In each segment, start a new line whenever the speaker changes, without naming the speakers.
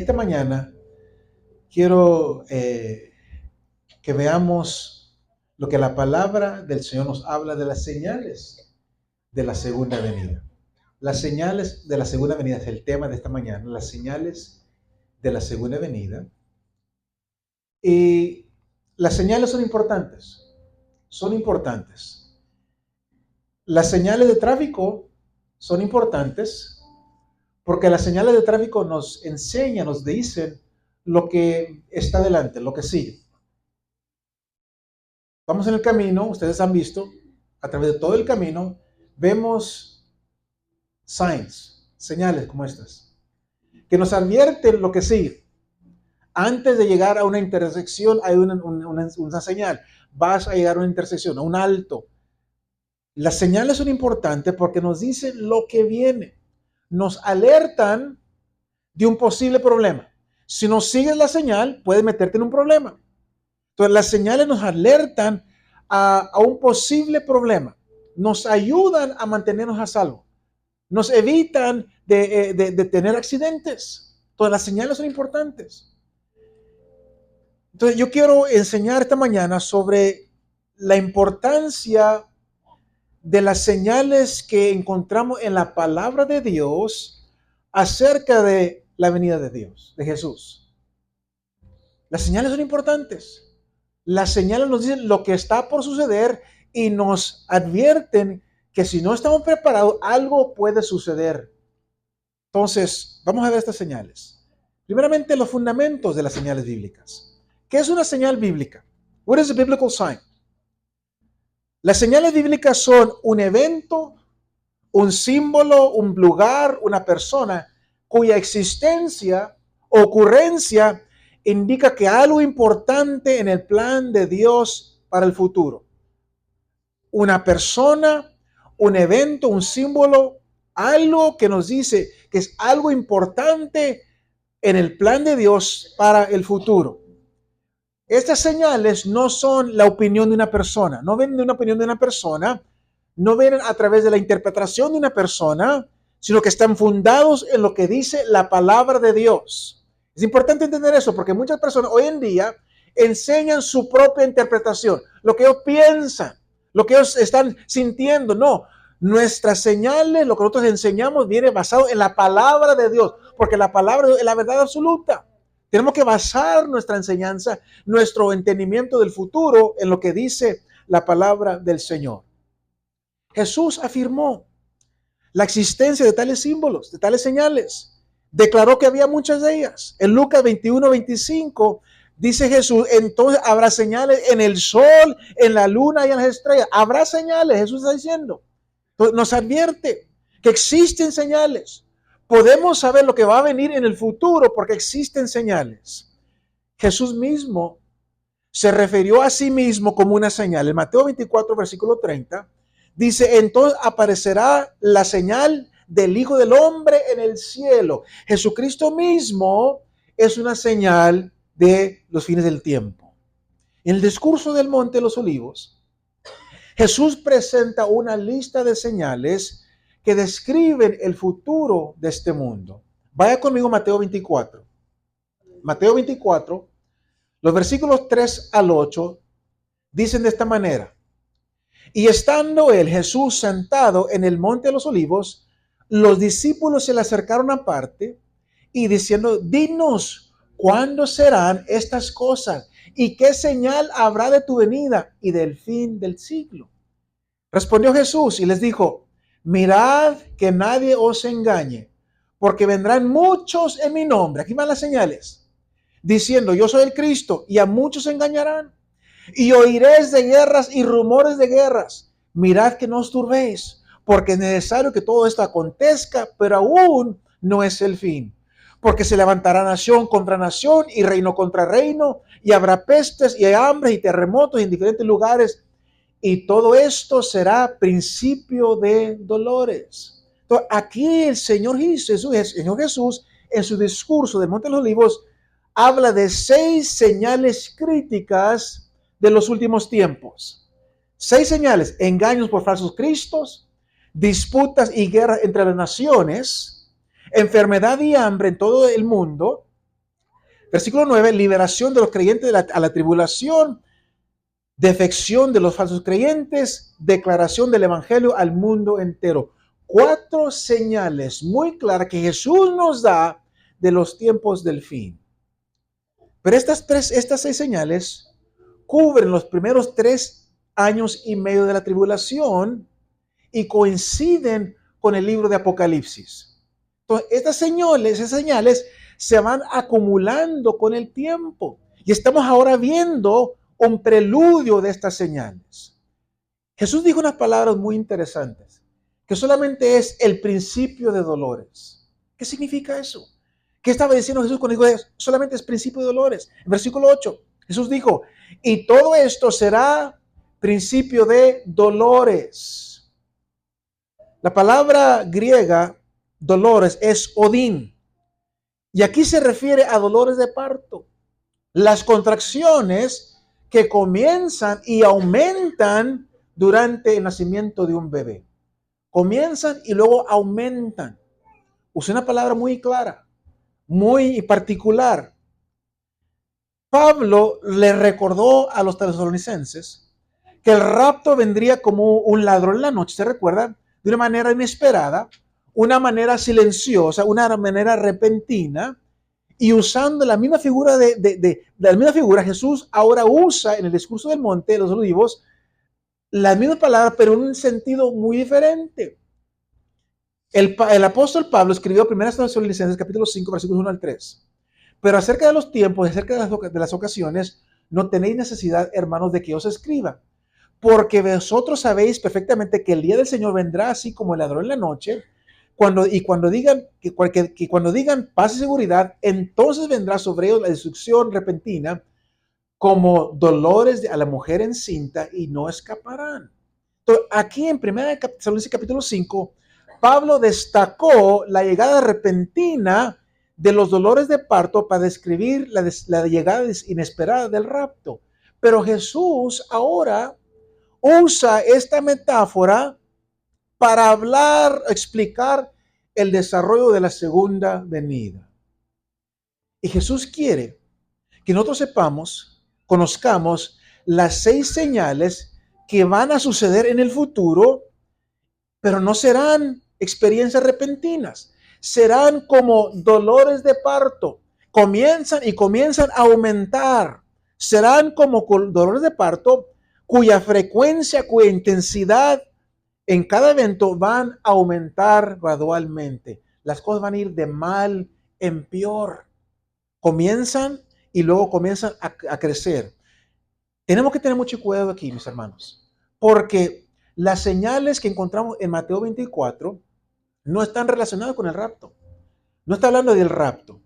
Esta mañana quiero que veamos lo que la palabra del Señor nos habla de las señales de la segunda venida. Las señales de la segunda venida es el tema de esta mañana, las señales de la segunda venida. Y las señales son importantes, son importantes. Las señales de tráfico son importantes porque las señales de tráfico nos enseñan, nos dicen lo que está delante, lo que sigue. Vamos en el camino, ustedes han visto, a través de todo el camino, vemos signs, señales como estas, que nos advierten lo que sigue. Antes de llegar a una intersección hay una señal. Vas a llegar a una intersección, a un alto. Las señales son importantes porque nos dicen lo que viene. Nos alertan de un posible problema. Si no sigues la señal, puedes meterte en un problema. Entonces, las señales nos alertan a un posible problema, nos ayudan a mantenernos a salvo, nos evitan de tener accidentes. Entonces, las señales son importantes. Entonces, yo quiero enseñar esta mañana sobre la importancia de las señales que encontramos en la palabra de Dios acerca de la venida de Dios, de Jesús. Las señales son importantes. Las señales nos dicen lo que está por suceder y nos advierten que si no estamos preparados, algo puede suceder. Entonces, vamos a ver estas señales. Primeramente, los fundamentos de las señales bíblicas. ¿Qué es una señal bíblica? What is a biblical sign? Las señales bíblicas son un evento, un símbolo, un lugar, una persona cuya existencia, ocurrencia, indica que algo importante en el plan de Dios para el futuro. Una persona, un evento, un símbolo, algo que nos dice que es algo importante en el plan de Dios para el futuro. Estas señales no son la opinión de una persona, no vienen de una opinión de una persona, no vienen a través de la interpretación de una persona, sino que están fundados en lo que dice la palabra de Dios. Es importante entender eso porque muchas personas hoy en día enseñan su propia interpretación, lo que ellos piensan, lo que ellos están sintiendo. No, nuestras señales, lo que nosotros enseñamos, viene basado en la palabra de Dios, porque la palabra de Dios es la verdad absoluta. Tenemos que basar nuestra enseñanza, nuestro entendimiento del futuro en lo que dice la palabra del Señor. Jesús afirmó la existencia de tales símbolos, de tales señales. Declaró que había muchas de ellas. En Lucas 21:25 dice Jesús, entonces habrá señales en el sol, en la luna y en las estrellas. Habrá señales, Jesús está diciendo. Entonces, nos advierte que existen señales. Podemos saber lo que va a venir en el futuro porque existen señales. Jesús mismo se refirió a sí mismo como una señal. En Mateo 24, versículo 30, dice, entonces aparecerá la señal del Hijo del Hombre en el cielo. Jesucristo mismo es una señal de los fines del tiempo. En el discurso del Monte de los Olivos, Jesús presenta una lista de señales que describen el futuro de este mundo. Vaya conmigo a Mateo 24. Mateo 24, los versículos 3 al 8 dicen de esta manera. Y estando Jesús sentado en el monte de los olivos, los discípulos se le acercaron aparte y diciendo, dinos, ¿cuándo serán estas cosas? ¿Y qué señal habrá de tu venida y del fin del siglo? Respondió Jesús y les dijo, mirad que nadie os engañe, porque vendrán muchos en mi nombre. Aquí van las señales, diciendo, yo soy el Cristo, y a muchos engañarán. Y oiréis de guerras y rumores de guerras. Mirad que no os turbéis, porque es necesario que todo esto acontezca, pero aún no es el fin. Porque se levantará nación contra nación y reino contra reino, y habrá pestes y hambres y terremotos en diferentes lugares, y todo esto será principio de dolores. Entonces, aquí el Señor Jesús, en su discurso del Monte de los Olivos, habla de 6 señales críticas de los últimos tiempos. 6 señales: engaños por falsos cristos, disputas y guerras entre las naciones, enfermedad y hambre en todo el mundo, Versículo 9, liberación de los creyentes a la tribulación, defección de los falsos creyentes, declaración del evangelio al mundo entero. 4 señales muy claras que Jesús nos da de los tiempos del fin. Pero estas 6 señales cubren los primeros 3 años y medio de la tribulación y coinciden con el libro de Apocalipsis. Entonces, esas señales se van acumulando con el tiempo y estamos ahora viendo un preludio de estas señales. Jesús dijo unas palabras muy interesantes, que solamente es el principio de dolores. ¿Qué significa eso? ¿Qué estaba diciendo Jesús cuando dijo solamente es principio de dolores? En versículo 8, Jesús dijo, y todo esto será principio de dolores. La palabra griega dolores es odín, y aquí se refiere a dolores de parto. Las contracciones que comienzan y aumentan durante el nacimiento de un bebé. Comienzan y luego aumentan. Usé una palabra muy clara, muy particular. Pablo le recordó a los tesalonicenses que el rapto vendría como un ladrón en la noche, ¿se recuerdan? De una manera inesperada, una manera silenciosa, una manera repentina, y usando la misma figura la misma figura, Jesús ahora usa en el discurso del monte de los olivos las mismas palabras, pero en un sentido muy diferente. El apóstol Pablo escribió 1 Tesalonicenses capítulo 5, versículos 1 al 3. Pero acerca de los tiempos, acerca de las ocasiones, no tenéis necesidad, hermanos, de que os escriba, porque vosotros sabéis perfectamente que el día del Señor vendrá así como el ladrón en la noche. Cuando digan cuando digan paz y seguridad, entonces vendrá sobre ellos la destrucción repentina, como dolores a la mujer encinta, y no escaparán. Entonces, aquí en 1 Tesalonicenses capítulo 5, Pablo destacó la llegada repentina de los dolores de parto para describir la llegada inesperada del rapto. Pero Jesús ahora usa esta metáfora para explicar el desarrollo de la segunda venida. Y Jesús quiere que nosotros conozcamos las 6 señales que van a suceder en el futuro, pero no serán experiencias repentinas, serán como dolores de parto. Comienzan a aumentar. Serán como dolores de parto cuya frecuencia, cuya intensidad en cada evento van a aumentar gradualmente. Las cosas van a ir de mal en peor. Comienzan y luego comienzan a crecer. Tenemos que tener mucho cuidado aquí, mis hermanos, porque las señales que encontramos en Mateo 24 no están relacionadas con el rapto. No está hablando del rapto.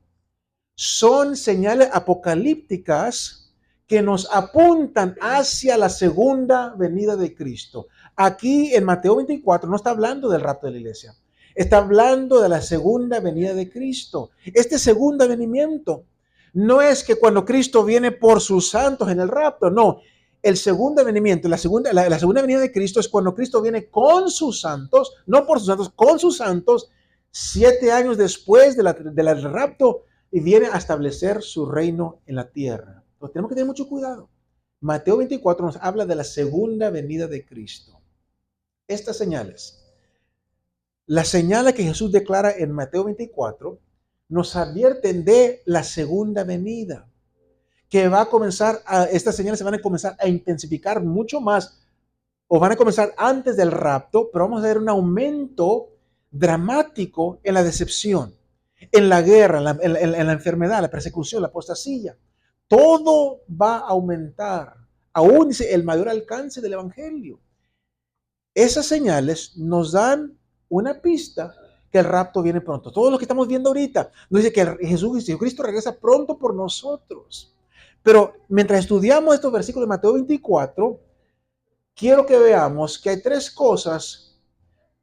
Son señales apocalípticas que nos apuntan hacia la segunda venida de Cristo. Aquí en Mateo 24 no está hablando del rapto de la iglesia. Está hablando de la segunda venida de Cristo. Este segundo venimiento no es que cuando Cristo viene por sus santos en el rapto, no. El segundo venimiento, la segunda venida de Cristo es cuando Cristo viene con sus santos, no por sus santos, con sus santos, 7 años después del rapto, y viene a establecer su reino en la tierra. Entonces tenemos que tener mucho cuidado. Mateo 24 nos habla de la segunda venida de Cristo. Estas señales, las señales que Jesús declara en Mateo 24, nos advierten de la segunda venida, que va a comenzar, estas señales se van a comenzar a intensificar mucho más, o van a comenzar antes del rapto, pero vamos a ver un aumento dramático en la decepción, en la guerra, en la enfermedad, la persecución, la apostasía. Todo va a aumentar, aún dice el mayor alcance del evangelio. Esas señales nos dan una pista que el rapto viene pronto. Todo lo que estamos viendo ahorita nos dice que Jesucristo regresa pronto por nosotros. Pero mientras estudiamos estos versículos de Mateo 24, quiero que veamos que hay 3 cosas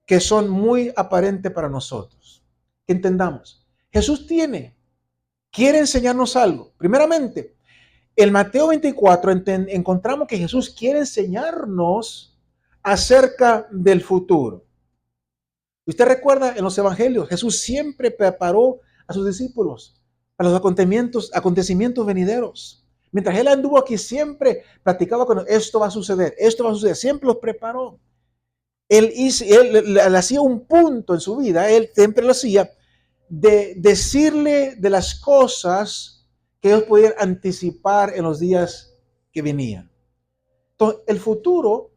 que son muy aparentes para nosotros. Que entendamos. Jesús quiere enseñarnos algo. Primeramente, en Mateo 24 encontramos que Jesús quiere enseñarnos acerca del futuro. Usted recuerda en los evangelios, Jesús siempre preparó a sus discípulos para los acontecimientos venideros. Mientras él anduvo aquí, siempre platicaba con esto va a suceder, siempre los preparó. Él hacía un punto en su vida, él siempre lo hacía, de decirle de las cosas que ellos podían anticipar en los días que venían. Entonces, el futuro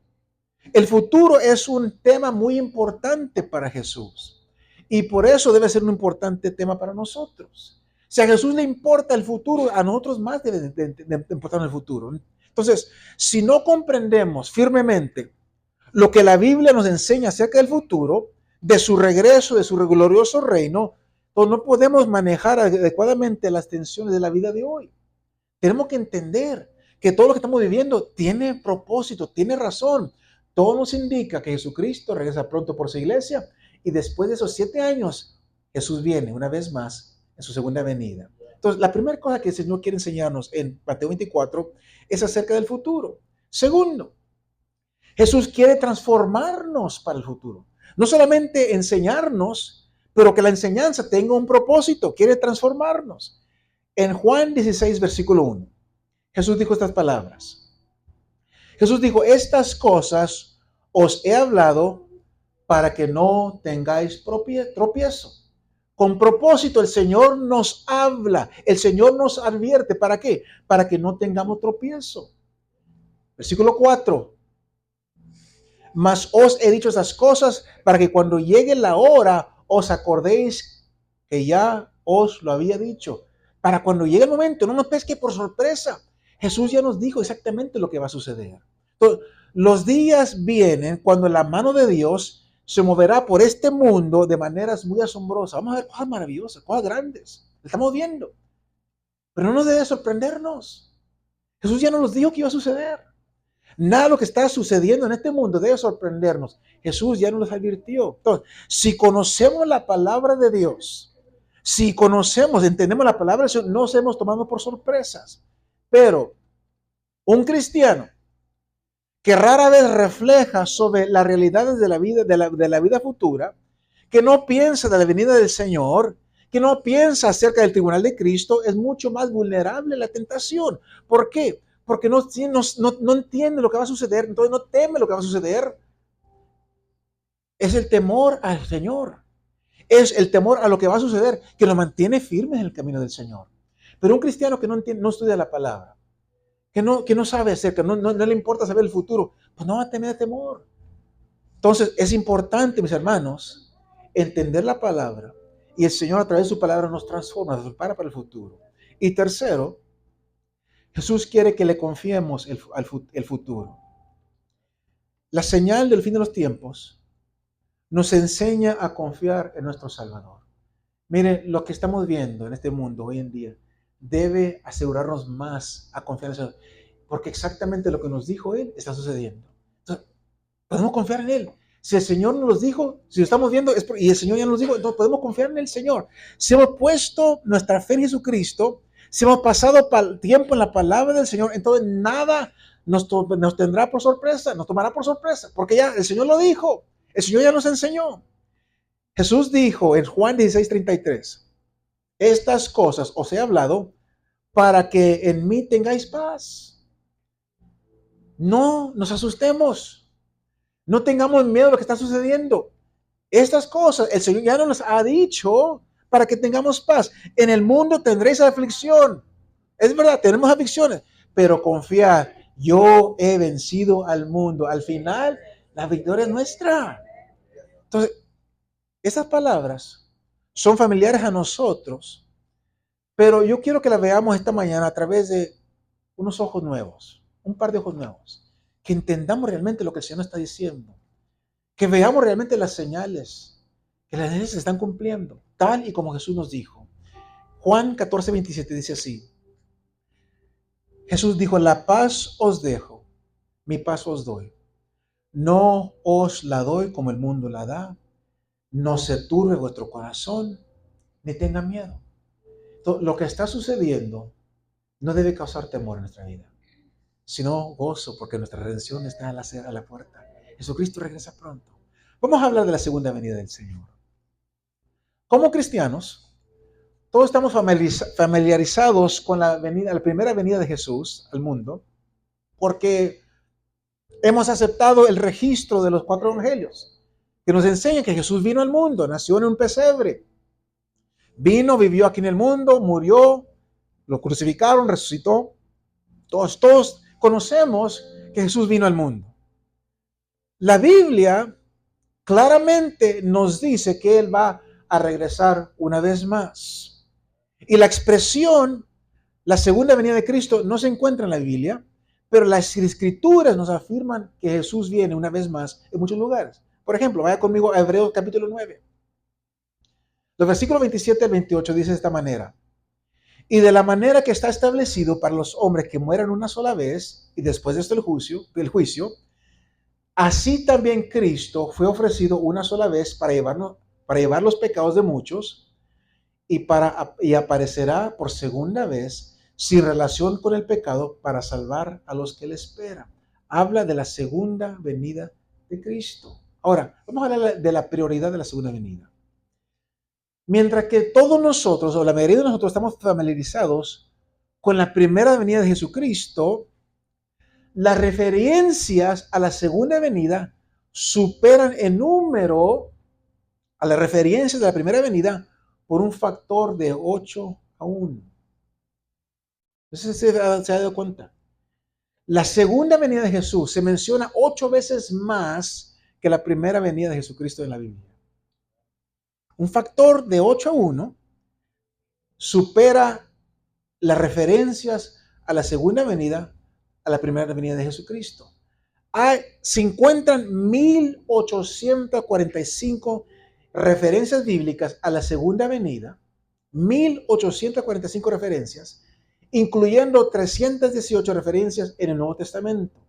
es un tema muy importante para Jesús y por eso debe ser un importante tema para nosotros. Si a Jesús le importa el futuro, a nosotros más debe de importar el futuro. Entonces, si no comprendemos firmemente lo que la Biblia nos enseña acerca del futuro, de su regreso, de su glorioso reino, pues no podemos manejar adecuadamente las tensiones de la vida de hoy. Tenemos que entender que todo lo que estamos viviendo tiene propósito, tiene razón. Todo nos indica que Jesucristo regresa pronto por su iglesia y después de esos 7 años, Jesús viene una vez más en su segunda venida. Entonces, la primera cosa que el Señor quiere enseñarnos en Mateo 24 es acerca del futuro. Segundo, Jesús quiere transformarnos para el futuro. No solamente enseñarnos, pero que la enseñanza tenga un propósito, quiere transformarnos. En Juan 16, versículo 1, Jesús dijo estas palabras. Jesús dijo, estas cosas os he hablado para que no tengáis tropiezo. Con propósito el Señor nos habla, el Señor nos advierte. ¿Para qué? Para que no tengamos tropiezo. Versículo 4. Mas os he dicho estas cosas para que cuando llegue la hora os acordéis que ya os lo había dicho. Para cuando llegue el momento, no nos pesque por sorpresa. Jesús ya nos dijo exactamente lo que va a suceder. Entonces, los días vienen cuando la mano de Dios se moverá por este mundo de maneras muy asombrosas. Vamos a ver cosas maravillosas, cosas grandes. Lo estamos viendo. Pero no nos debe sorprendernos. Jesús ya nos dijo que iba a suceder. Nada de lo que está sucediendo en este mundo debe sorprendernos. Jesús ya nos advirtió. Entonces, si conocemos la palabra de Dios, si conocemos, entendemos la palabra de Dios, no nos hemos tomado por sorpresas. Pero un cristiano que rara vez refleja sobre las realidades de la vida, de la vida futura, que no piensa de la venida del Señor, que no piensa acerca del tribunal de Cristo, es mucho más vulnerable a la tentación. ¿Por qué? Porque no entiende lo que va a suceder, entonces no teme lo que va a suceder. Es el temor al Señor, es el temor a lo que va a suceder, que lo mantiene firme en el camino del Señor. Pero un cristiano que no entiende, no estudia la palabra, que no sabe acerca, no le importa saber el futuro, pues no va a tener temor. Entonces es importante, mis hermanos, entender la palabra y el Señor a través de su palabra nos transforma, nos prepara para el futuro. Y tercero, Jesús quiere que le confiemos el futuro. La señal del fin de los tiempos nos enseña a confiar en nuestro Salvador. Miren, lo que estamos viendo en este mundo hoy en día debe asegurarnos más a confiar en el Señor, porque exactamente lo que nos dijo Él está sucediendo. Entonces, podemos confiar en Él. Si el Señor nos lo dijo, si lo estamos viendo y el Señor ya nos dijo, entonces podemos confiar en el Señor. Si hemos puesto nuestra fe en Jesucristo, si hemos pasado tiempo en la palabra del Señor, entonces nada nos tendrá por sorpresa, nos tomará por sorpresa, porque ya el Señor lo dijo, el Señor ya nos enseñó. Jesús dijo en Juan 16:33, estas cosas os he hablado para que en mí tengáis paz. No nos asustemos, no tengamos miedo de lo que está sucediendo. Estas cosas el Señor ya nos ha dicho para que tengamos paz. En el mundo tendréis aflicción. Es verdad, tenemos aflicciones, pero confiad, yo he vencido al mundo. Al final, la victoria es nuestra. Entonces, esas palabras son familiares a nosotros, pero yo quiero que las veamos esta mañana a través de unos ojos nuevos, un par de ojos nuevos, que entendamos realmente lo que el Señor está diciendo, que veamos realmente las señales, que las señales se están cumpliendo, tal y como Jesús nos dijo. Juan 14:27 dice así, Jesús dijo, la paz os dejo, mi paz os doy. No os la doy como el mundo la da. No se turbe vuestro corazón, ni tenga miedo. Lo que está sucediendo no debe causar temor en nuestra vida, sino gozo, porque nuestra redención está a la puerta. Jesucristo regresa pronto. Vamos a hablar de la segunda venida del Señor. Como cristianos, Todos estamos familiarizados con la primera venida de Jesús al mundo, porque hemos aceptado el registro de los 4 evangelios, que nos enseñan que Jesús vino al mundo, nació en un pesebre, vino, vivió aquí en el mundo, murió, lo crucificaron, resucitó. Todos conocemos que Jesús vino al mundo. La Biblia claramente nos dice que Él va a regresar una vez más. Y la expresión, la segunda venida de Cristo, no se encuentra en la Biblia, pero las escrituras nos afirman que Jesús viene una vez más en muchos lugares. Por ejemplo, vaya conmigo a Hebreos capítulo 9. Los versículos 27 al 28 dice de esta manera: y de la manera que está establecido para los hombres que mueran una sola vez, y después de esto el juicio, así también Cristo fue ofrecido una sola vez para llevar los pecados de muchos, y aparecerá por segunda vez sin relación con el pecado para salvar a los que le esperan. Habla de la segunda venida de Cristo. Ahora, vamos a hablar de la prioridad de la segunda venida. Mientras que todos nosotros, o la mayoría de nosotros, estamos familiarizados con la primera venida de Jesucristo, las referencias a la segunda venida superan en número a las referencias de la primera venida por un factor de 8-1. Entonces se ha dado cuenta. La segunda venida de Jesús se menciona 8 veces más que la primera venida de Jesucristo en la Biblia. Un factor de 8-1 supera las referencias a la segunda venida, a la primera venida de Jesucristo. Se encuentran 1845 referencias bíblicas a la segunda venida, 1845 referencias, incluyendo 318 referencias en el Nuevo Testamento.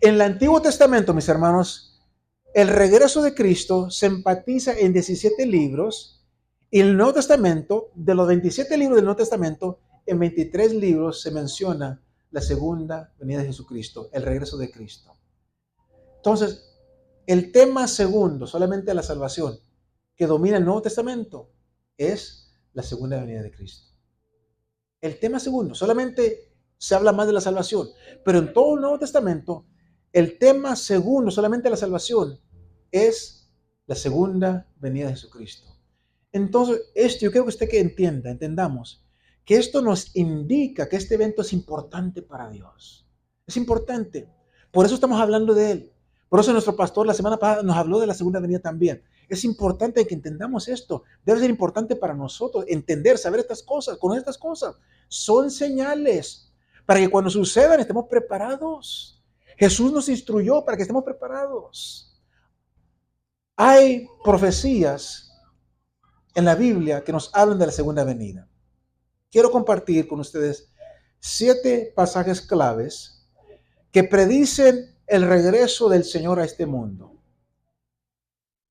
En el Antiguo Testamento, mis hermanos, el regreso de Cristo se enfatiza en 17 libros, y en el Nuevo Testamento, de los 27 libros del Nuevo Testamento, en 23 libros se menciona la segunda venida de Jesucristo, el regreso de Cristo. Entonces, el tema segundo, solamente la salvación, que domina el Nuevo Testamento, es la segunda venida de Cristo. El tema segundo, solamente se habla más de la salvación, pero en todo el Nuevo Testamento, el tema segundo, solamente la salvación, es la segunda venida de Jesucristo. Entonces, yo quiero que usted entendamos que esto nos indica que este evento es importante para Dios. Es importante. Por eso estamos hablando de él. Por eso nuestro pastor la semana pasada nos habló de la segunda venida también. Es importante que entendamos esto. Debe ser importante para nosotros entender, saber estas cosas, conocer estas cosas. Son señales para que cuando sucedan estemos preparados. Jesús nos instruyó para que estemos preparados. Hay profecías en la Biblia que nos hablan de la segunda venida. Quiero compartir con ustedes 7 pasajes claves que predicen el regreso del Señor a este mundo.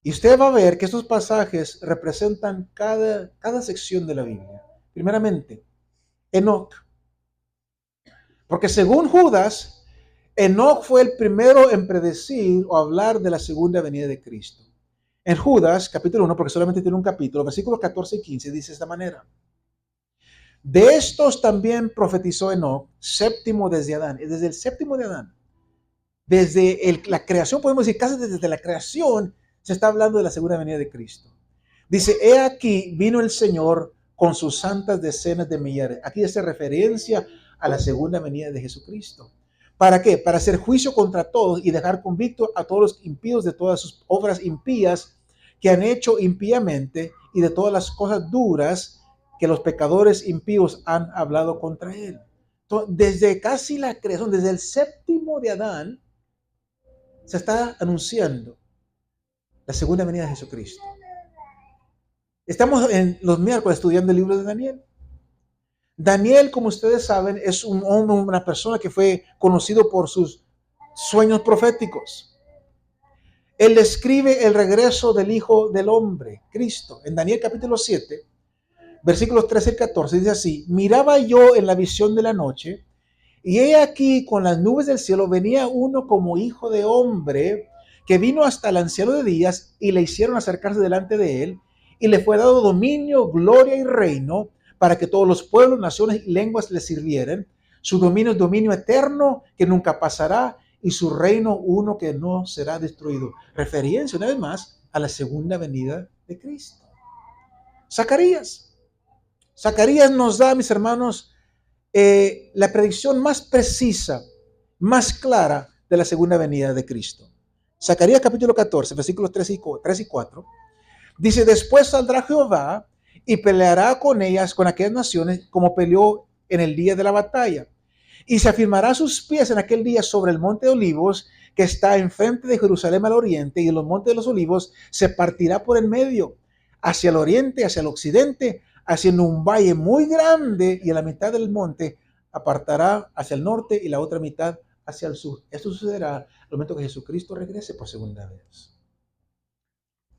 Y usted va a ver que estos pasajes representan cada sección de la Biblia. Primeramente, Enoc. Porque según Judas, Enoc fue el primero en predecir o hablar de la segunda venida de Cristo. En Judas, capítulo 1, porque solamente tiene un capítulo, versículos 14 y 15, dice de esta manera: de estos también profetizó Enoc, séptimo desde Adán. Desde el séptimo de Adán. Desde la creación, podemos decir, casi desde la creación, se está hablando de la segunda venida de Cristo. Dice, he aquí vino el Señor con sus santas decenas de millares. Aquí hace referencia a la segunda venida de Jesucristo. ¿Para qué? Para hacer juicio contra todos y dejar convicto a todos los impíos de todas sus obras impías que han hecho impíamente, y de todas las cosas duras que los pecadores impíos han hablado contra él. Entonces, desde casi la creación, desde el séptimo de Adán, se está anunciando la segunda venida de Jesucristo. Estamos en los miércoles estudiando el libro de Daniel. Daniel, como ustedes saben, es un hombre, una persona que fue conocido por sus sueños proféticos. Él describe el regreso del Hijo del Hombre, Cristo. En Daniel capítulo 7, versículos 13 y 14, dice así: miraba yo en la visión de la noche, y he aquí con las nubes del cielo venía uno como hijo de hombre, que vino hasta el anciano de días, y le hicieron acercarse delante de él, y le fue dado dominio, gloria y reino para que todos los pueblos, naciones y lenguas le sirvieran. Su dominio es dominio eterno que nunca pasará y su reino uno que no será destruido. Referencia una vez más a la segunda venida de Cristo. Zacarías. Zacarías nos da, mis hermanos, la predicción más precisa, más clara de la segunda venida de Cristo. Zacarías capítulo 14, versículos 3 y 4. Dice, después saldrá Jehová y peleará con ellas, con aquellas naciones, como peleó en el día de la batalla. Y se afirmará sus pies en aquel día sobre el monte de Olivos, que está enfrente de Jerusalén al oriente, y en los montes de los Olivos se partirá por el medio, hacia el oriente, hacia el occidente, haciendo un valle muy grande, y en la mitad del monte apartará hacia el norte y la otra mitad hacia el sur. Esto sucederá al momento que Jesucristo regrese por segunda vez.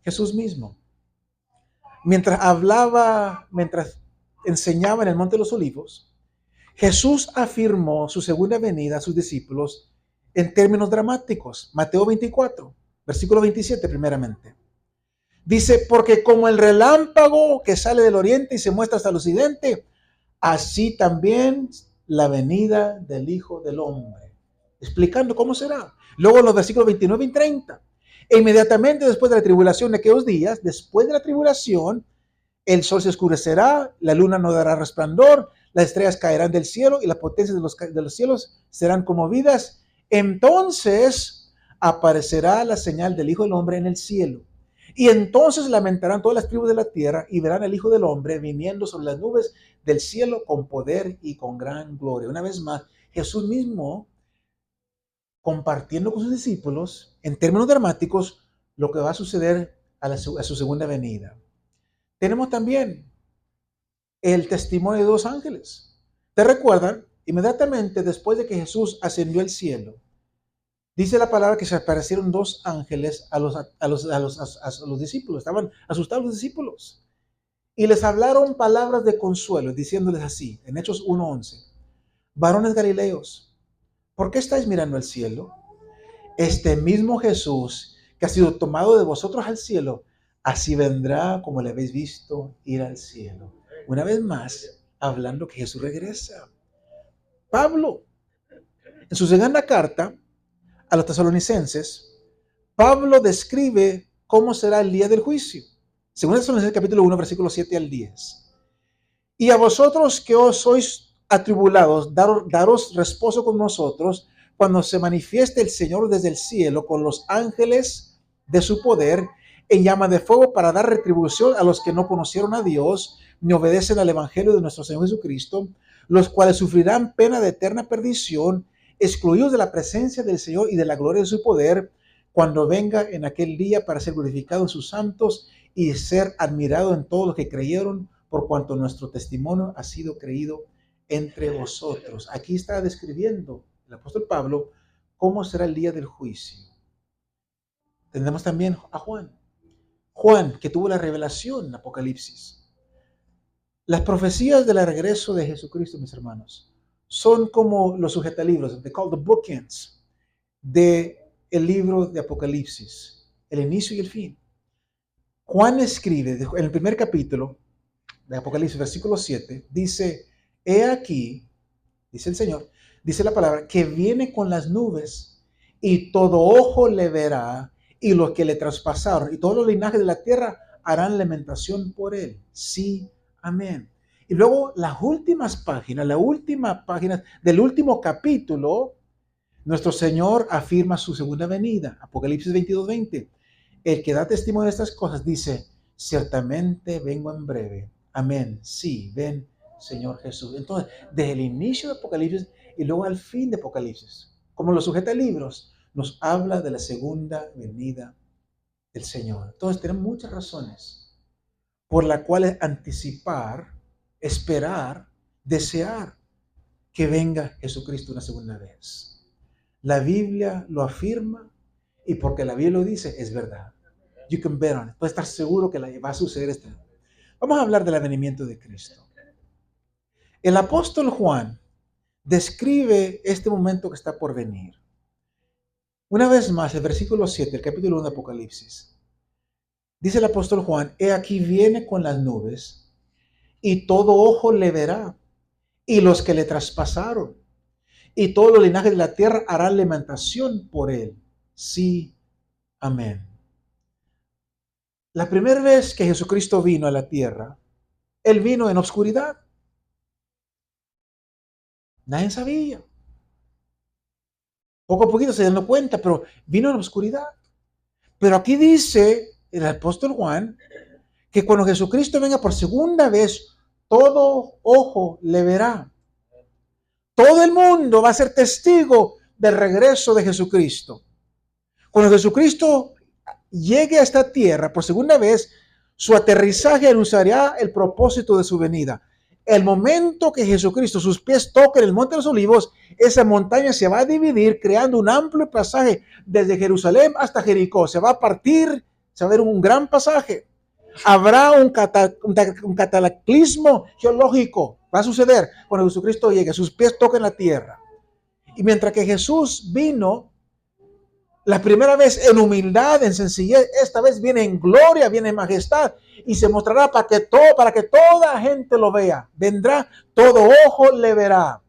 Jesús mismo, mientras hablaba, mientras enseñaba en el monte de los Olivos, Jesús afirmó su segunda venida a sus discípulos en términos dramáticos. Mateo 24, versículo 27 primeramente. Dice, porque como el relámpago que sale del oriente y se muestra hasta el occidente, así también la venida del Hijo del Hombre. Explicando cómo será. Luego en los versículos 29 y 30. E inmediatamente después de la tribulación de aquellos días, después de la tribulación, el sol se oscurecerá, la luna no dará resplandor, las estrellas caerán del cielo y las potencias de los cielos serán conmovidas. Entonces aparecerá la señal del Hijo del Hombre en el cielo. Y entonces lamentarán todas las tribus de la tierra y verán al Hijo del Hombre viniendo sobre las nubes del cielo con poder y con gran gloria. Una vez más, Jesús mismo compartiendo con sus discípulos en términos dramáticos lo que va a suceder a su segunda venida. Tenemos también el testimonio de dos ángeles. ¿Te recuerdan? Inmediatamente después de que Jesús ascendió al cielo, dice la palabra que se aparecieron dos ángeles a los discípulos. Estaban asustados los discípulos. Y les hablaron palabras de consuelo, diciéndoles así, en Hechos 1:11. Varones galileos, ¿por qué estáis mirando al cielo? Este mismo Jesús que ha sido tomado de vosotros al cielo, así vendrá como le habéis visto ir al cielo. Una vez más, hablando que Jesús regresa. Pablo, en su segunda carta a los tesalonicenses, Pablo describe cómo será el día del juicio. Según Tesalonicenses capítulo 1, versículos 7 al 10. Y a vosotros que os sois atribulados, daros reposo con nosotros cuando se manifieste el Señor desde el cielo con los ángeles de su poder en llama de fuego para dar retribución a los que no conocieron a Dios ni obedecen al Evangelio de nuestro Señor Jesucristo, los cuales sufrirán pena de eterna perdición, excluidos de la presencia del Señor y de la gloria de su poder, cuando venga en aquel día para ser glorificado en sus santos y ser admirado en todos los que creyeron, por cuanto nuestro testimonio ha sido creído entre vosotros. Aquí está describiendo el apóstol Pablo cómo será el día del juicio. Tenemos también a Juan. Juan, que tuvo la revelación en Apocalipsis. Las profecías del regreso de Jesucristo, mis hermanos, son como los sujetalibros, they call the bookends, de el libro de Apocalipsis, el inicio y el fin. Juan escribe en el primer capítulo de Apocalipsis, versículo 7, dice, he aquí, dice el Señor, dice la palabra, que viene con las nubes y todo ojo le verá y los que le traspasaron y todos los linajes de la tierra harán lamentación por él. Sí, amén. Y luego la última página del último capítulo, nuestro Señor afirma su segunda venida. Apocalipsis 22:20. El que da testimonio de estas cosas dice, ciertamente vengo en breve. Amén. Sí, ven, Señor Jesús. Entonces, desde el inicio de Apocalipsis y luego al fin de Apocalipsis, como lo sujeta libros, nos habla de la segunda venida del Señor. Entonces, tenemos muchas razones por las cuales anticipar, esperar, desear que venga Jesucristo una segunda vez. La Biblia lo afirma y porque la Biblia lo dice, es verdad. You can bet on it. Puedes estar seguro que va a suceder esto. Vamos a hablar del advenimiento de Cristo. El apóstol Juan describe este momento que está por venir. Una vez más, el versículo 7, el capítulo 1 de Apocalipsis. Dice el apóstol Juan, he aquí viene con las nubes y todo ojo le verá y los que le traspasaron y todos los linajes de la tierra harán lamentación por él. Sí, amén. La primera vez que Jesucristo vino a la tierra, él vino en oscuridad. Nadie sabía. Poco a poquito se dieron cuenta, pero vino en oscuridad. Pero aquí dice el apóstol Juan que cuando Jesucristo venga por segunda vez, todo ojo le verá. Todo el mundo va a ser testigo del regreso de Jesucristo. Cuando Jesucristo llegue a esta tierra por segunda vez, su aterrizaje anunciará el propósito de su venida. El momento que Jesucristo, sus pies toquen el monte de los olivos, esa montaña se va a dividir, creando un amplio pasaje desde Jerusalén hasta Jericó. Se va a partir, se va a ver un gran pasaje. Habrá un cataclismo geológico. Va a suceder cuando Jesucristo llegue, sus pies toquen la tierra. Y mientras que Jesús vino la primera vez en humildad, en sencillez, esta vez viene en gloria, viene en majestad y se mostrará para que toda gente lo vea. Vendrá, todo ojo le verá.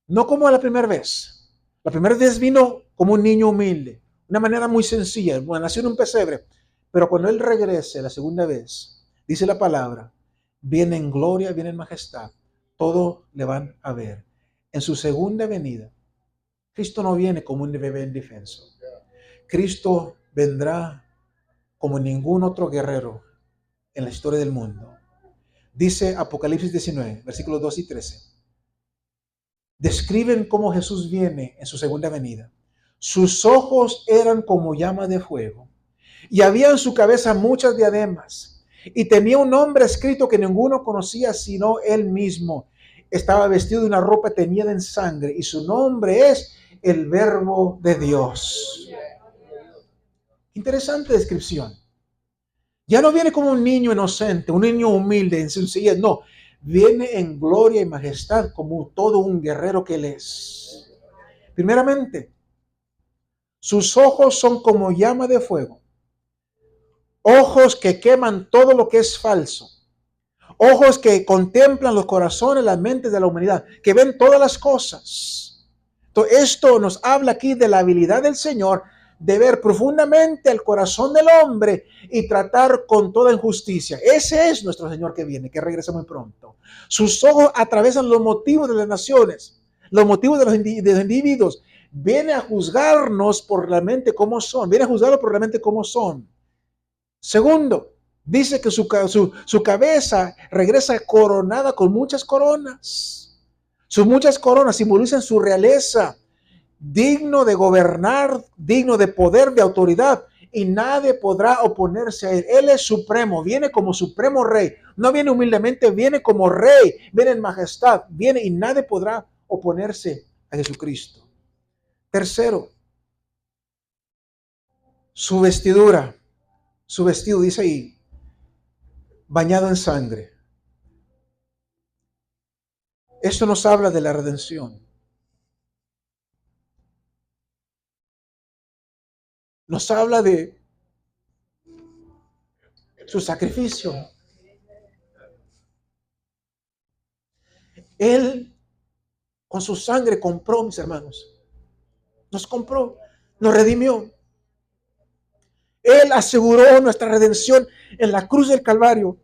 No como la primera vez. La primera vez vino como un niño humilde, una manera muy sencilla, nació en un pesebre. Pero cuando él regrese la segunda vez, dice la palabra, viene en gloria, viene en majestad. Todo le van a ver. En su segunda venida, Cristo no viene como un bebé indefenso. Cristo vendrá como ningún otro guerrero en la historia del mundo. Dice Apocalipsis 19, versículos 2 y 13. Describen cómo Jesús viene en su segunda venida. Sus ojos eran como llama de fuego y había en su cabeza muchas diademas y tenía un nombre escrito que ninguno conocía sino él mismo. Estaba vestido de una ropa teñida en sangre y su nombre es el Verbo de Dios. Interesante descripción. Ya no viene como un niño inocente, un niño humilde, en sencillez, no. Viene en gloria y majestad como todo un guerrero que él es. Primeramente, sus ojos son como llama de fuego. Ojos que queman todo lo que es falso. Ojos que contemplan los corazones, las mentes de la humanidad, que ven todas las cosas. Entonces, esto nos habla aquí de la habilidad del Señor de ver profundamente el corazón del hombre y tratar con toda injusticia. Ese es nuestro Señor que viene, que regresa muy pronto. Sus ojos atraviesan los motivos de las naciones, los motivos de los individuos. Viene a juzgarnos por la mente como son, viene a juzgarlos por la mente como son. Segundo, dice que su cabeza regresa coronada con muchas coronas. Sus muchas coronas simbolizan su realeza, digno de gobernar, digno de poder, de autoridad, y nadie podrá oponerse a él. Él es supremo, viene como supremo rey. No viene humildemente, viene como rey, viene en majestad, viene y nadie podrá oponerse a Jesucristo. Tercero, su vestidura. Su vestido, dice ahí, bañado en sangre. Esto nos habla de la redención. Nos habla de su sacrificio. Él con su sangre compró, mis hermanos. Nos compró, nos redimió. Él aseguró nuestra redención en la cruz del Calvario.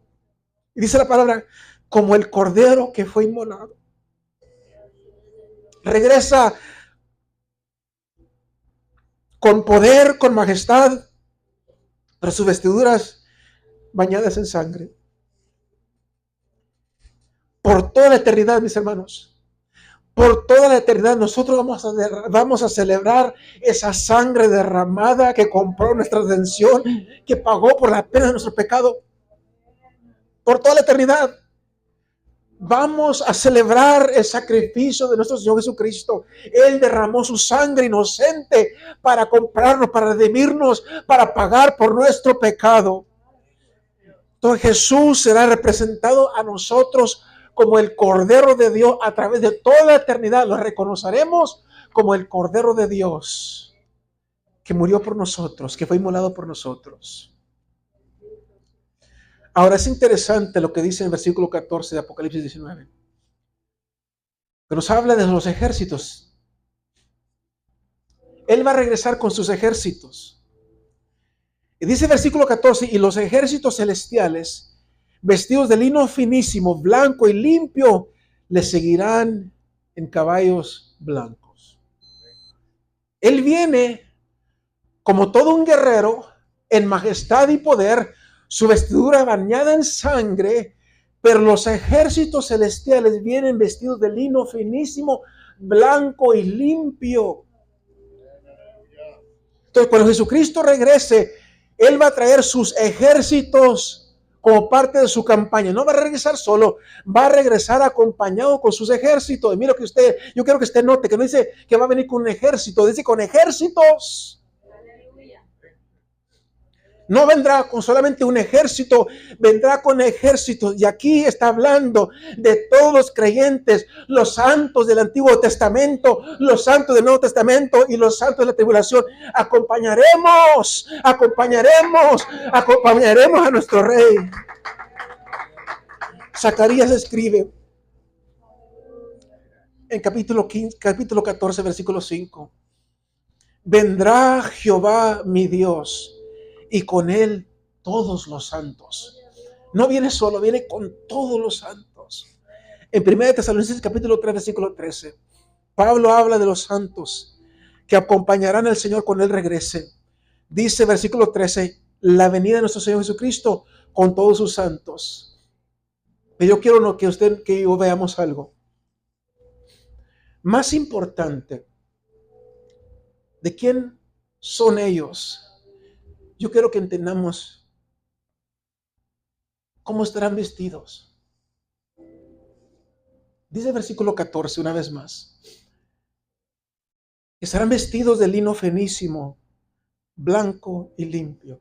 Y dice la palabra, como el cordero que fue inmolado. Regresa con poder, con majestad, pero sus vestiduras bañadas en sangre. Por toda la eternidad, mis hermanos. Por toda la eternidad nosotros vamos a celebrar esa sangre derramada que compró nuestra redención, que pagó por la pena de nuestro pecado. Por toda la eternidad. Vamos a celebrar el sacrificio de nuestro Señor Jesucristo. Él derramó su sangre inocente para comprarnos, para redimirnos, para pagar por nuestro pecado. Entonces Jesús será representado a nosotros como el Cordero de Dios a través de toda la eternidad. Lo reconoceremos como el Cordero de Dios que murió por nosotros, que fue inmolado por nosotros. Ahora es interesante lo que dice en el versículo 14 de Apocalipsis 19, que nos habla de los ejércitos. Él va a regresar con sus ejércitos. Y dice el versículo 14, y los ejércitos celestiales, vestidos de lino finísimo, blanco y limpio, le seguirán en caballos blancos. Él viene como todo un guerrero, en majestad y poder, su vestidura bañada en sangre, pero los ejércitos celestiales vienen vestidos de lino finísimo, blanco y limpio. Entonces, cuando Jesucristo regrese, Él va a traer sus ejércitos como parte de su campaña. No va a regresar solo, va a regresar acompañado con sus ejércitos. Y mira que yo quiero que usted note que no dice que va a venir con un ejército, dice con ejércitos. No vendrá con solamente un ejército, vendrá con ejércitos. Y aquí está hablando de todos los creyentes, los santos del Antiguo Testamento, los santos del Nuevo Testamento y los santos de la tribulación. Acompañaremos a nuestro Rey. Zacarías escribe en capítulo 14, versículo 5. Vendrá Jehová mi Dios y con él todos los santos. No viene solo, viene con todos los santos. En 1 Tesalonicenses capítulo 3, versículo 13, Pablo habla de los santos que acompañarán al Señor cuando Él regrese. Dice versículo 13, la venida de nuestro Señor Jesucristo con todos sus santos. Pero yo quiero que yo veamos algo. Más importante, ¿de quién son ellos? Yo quiero que entendamos cómo estarán vestidos. Dice el versículo 14 una vez más. Estarán vestidos de lino finísimo, blanco y limpio.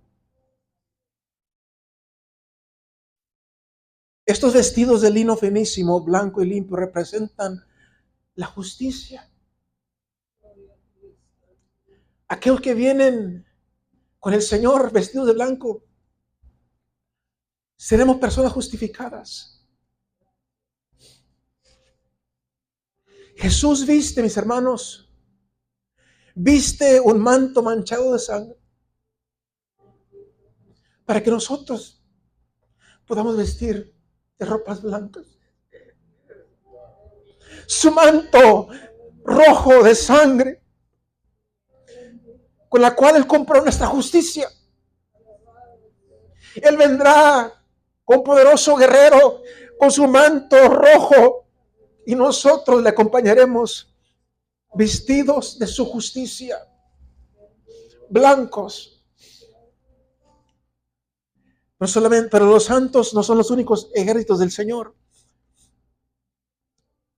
Estos vestidos de lino finísimo, blanco y limpio representan la justicia. Aquellos que vienen con el Señor vestidos de blanco, seremos personas justificadas. Jesús viste, mis hermanos, viste un manto manchado de sangre para que nosotros podamos vestir de ropas blancas. Su manto rojo de sangre con la cual Él compró nuestra justicia. Él vendrá con poderoso guerrero con su manto rojo y nosotros le acompañaremos vestidos de su justicia, blancos. No solamente, pero los santos no son los únicos ejércitos del Señor.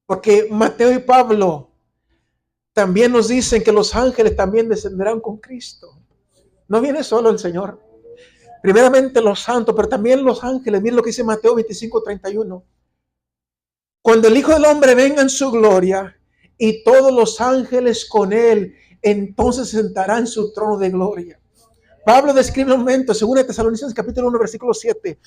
Porque Mateo y Pablo también nos dicen que los ángeles también descenderán con Cristo. No viene solo el Señor. Primeramente los santos, pero también los ángeles. Miren lo que dice Mateo 25:31. Cuando el Hijo del Hombre venga en su gloria y todos los ángeles con él, entonces se sentará en su trono de gloria. Pablo describe un momento, según Tesalonicenses capítulo 1, versículo 7,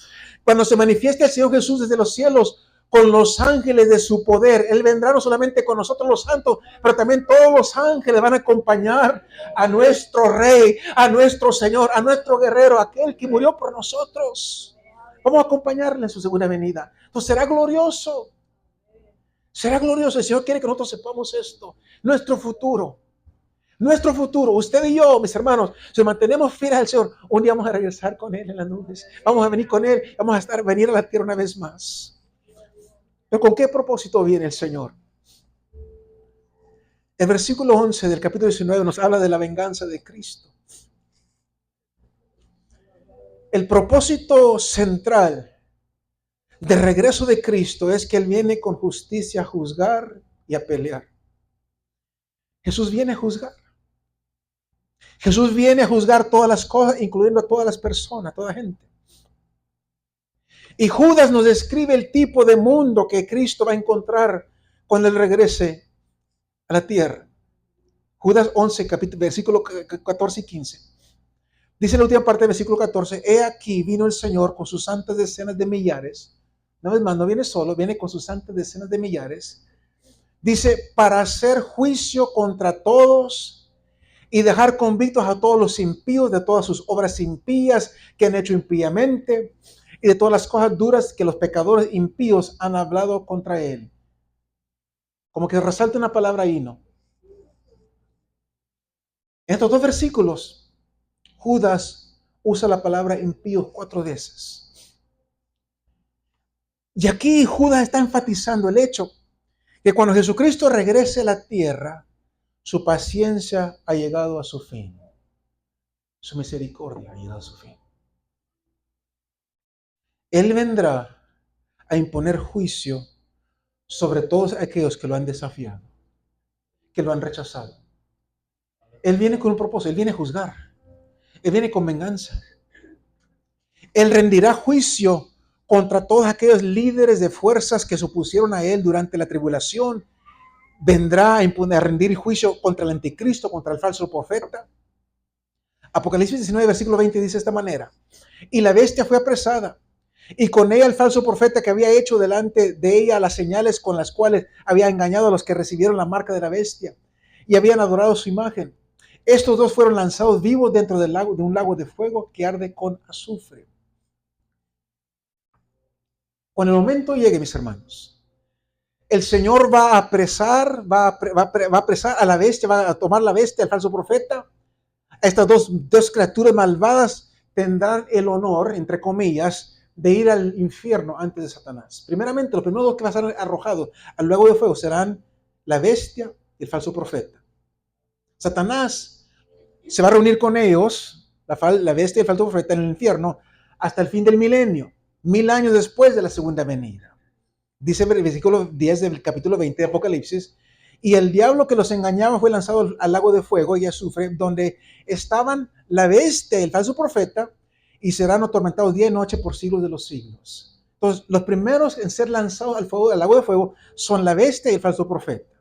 cuando se manifieste el Señor Jesús desde los cielos con los ángeles de su poder. Él vendrá no solamente con nosotros los santos, pero también todos los ángeles van a acompañar a nuestro Rey, a nuestro Señor, a nuestro guerrero, aquel que murió por nosotros. Vamos a acompañarle en su segunda venida. Entonces será glorioso. Será glorioso. El Señor quiere que nosotros sepamos esto. Nuestro futuro, usted y yo, mis hermanos, si mantenemos fieles al Señor, un día vamos a regresar con Él en las nubes. Vamos a venir con Él, vamos a venir a la tierra una vez más. Pero ¿con qué propósito viene el Señor? El versículo 11 del capítulo 19 nos habla de la venganza de Cristo. El propósito central del regreso de Cristo es que Él viene con justicia a juzgar y a pelear. Jesús viene a juzgar. Jesús viene a juzgar todas las cosas, incluyendo a todas las personas, a toda gente. Y Judas nos describe el tipo de mundo que Cristo va a encontrar cuando Él regrese a la tierra. Judas 11, versículo 14 y 15. Dice la última parte del versículo 14, he aquí vino el Señor con sus santas decenas de millares. Una vez más, no viene solo, viene con sus santas decenas de millares. Dice, para hacer juicio contra todos y dejar convictos a todos los impíos de todas sus obras impías que han hecho impíamente y de todas las cosas duras que los pecadores impíos han hablado contra él. Como que resalta una palabra ahí, ¿no? En estos dos versículos, Judas usa la palabra impíos 4 veces. Y aquí Judas está enfatizando el hecho que cuando Jesucristo regrese a la tierra, su paciencia ha llegado a su fin. Su misericordia ha llegado a su fin. Él vendrá a imponer juicio sobre todos aquellos que lo han desafiado, que lo han rechazado. Él viene con un propósito, Él viene a juzgar, Él viene con venganza. Él rendirá juicio contra todos aquellos líderes de fuerzas que se opusieron a Él durante la tribulación. Vendrá a rendir juicio contra el anticristo, contra el falso profeta. Apocalipsis 19, versículo 20 dice de esta manera: y la bestia fue apresada, y con ella el falso profeta que había hecho delante de ella las señales con las cuales había engañado a los que recibieron la marca de la bestia y habían adorado su imagen. Estos dos fueron lanzados vivos dentro del lago, de un lago de fuego que arde con azufre. Cuando el momento llegue, mis hermanos, el Señor va a apresar, va a apresar a la bestia, va a tomar la bestia, al falso profeta. Estas dos criaturas malvadas tendrán el honor, entre comillas, de ir al infierno antes de Satanás. Primeramente, los primeros dos que van a ser arrojados al lago de fuego serán la bestia y el falso profeta. Satanás se va a reunir con ellos, la bestia y el falso profeta, en el infierno hasta el fin del milenio, 1000 años después de la segunda venida. Dice el versículo 10 del capítulo 20 de Apocalipsis: y el diablo que los engañaba fue lanzado al lago de fuego y azufre, donde estaban la bestia y el falso profeta, y serán atormentados día y noche por siglos de los siglos. Entonces, los primeros en ser lanzados al lago de fuego son la bestia y el falso profeta.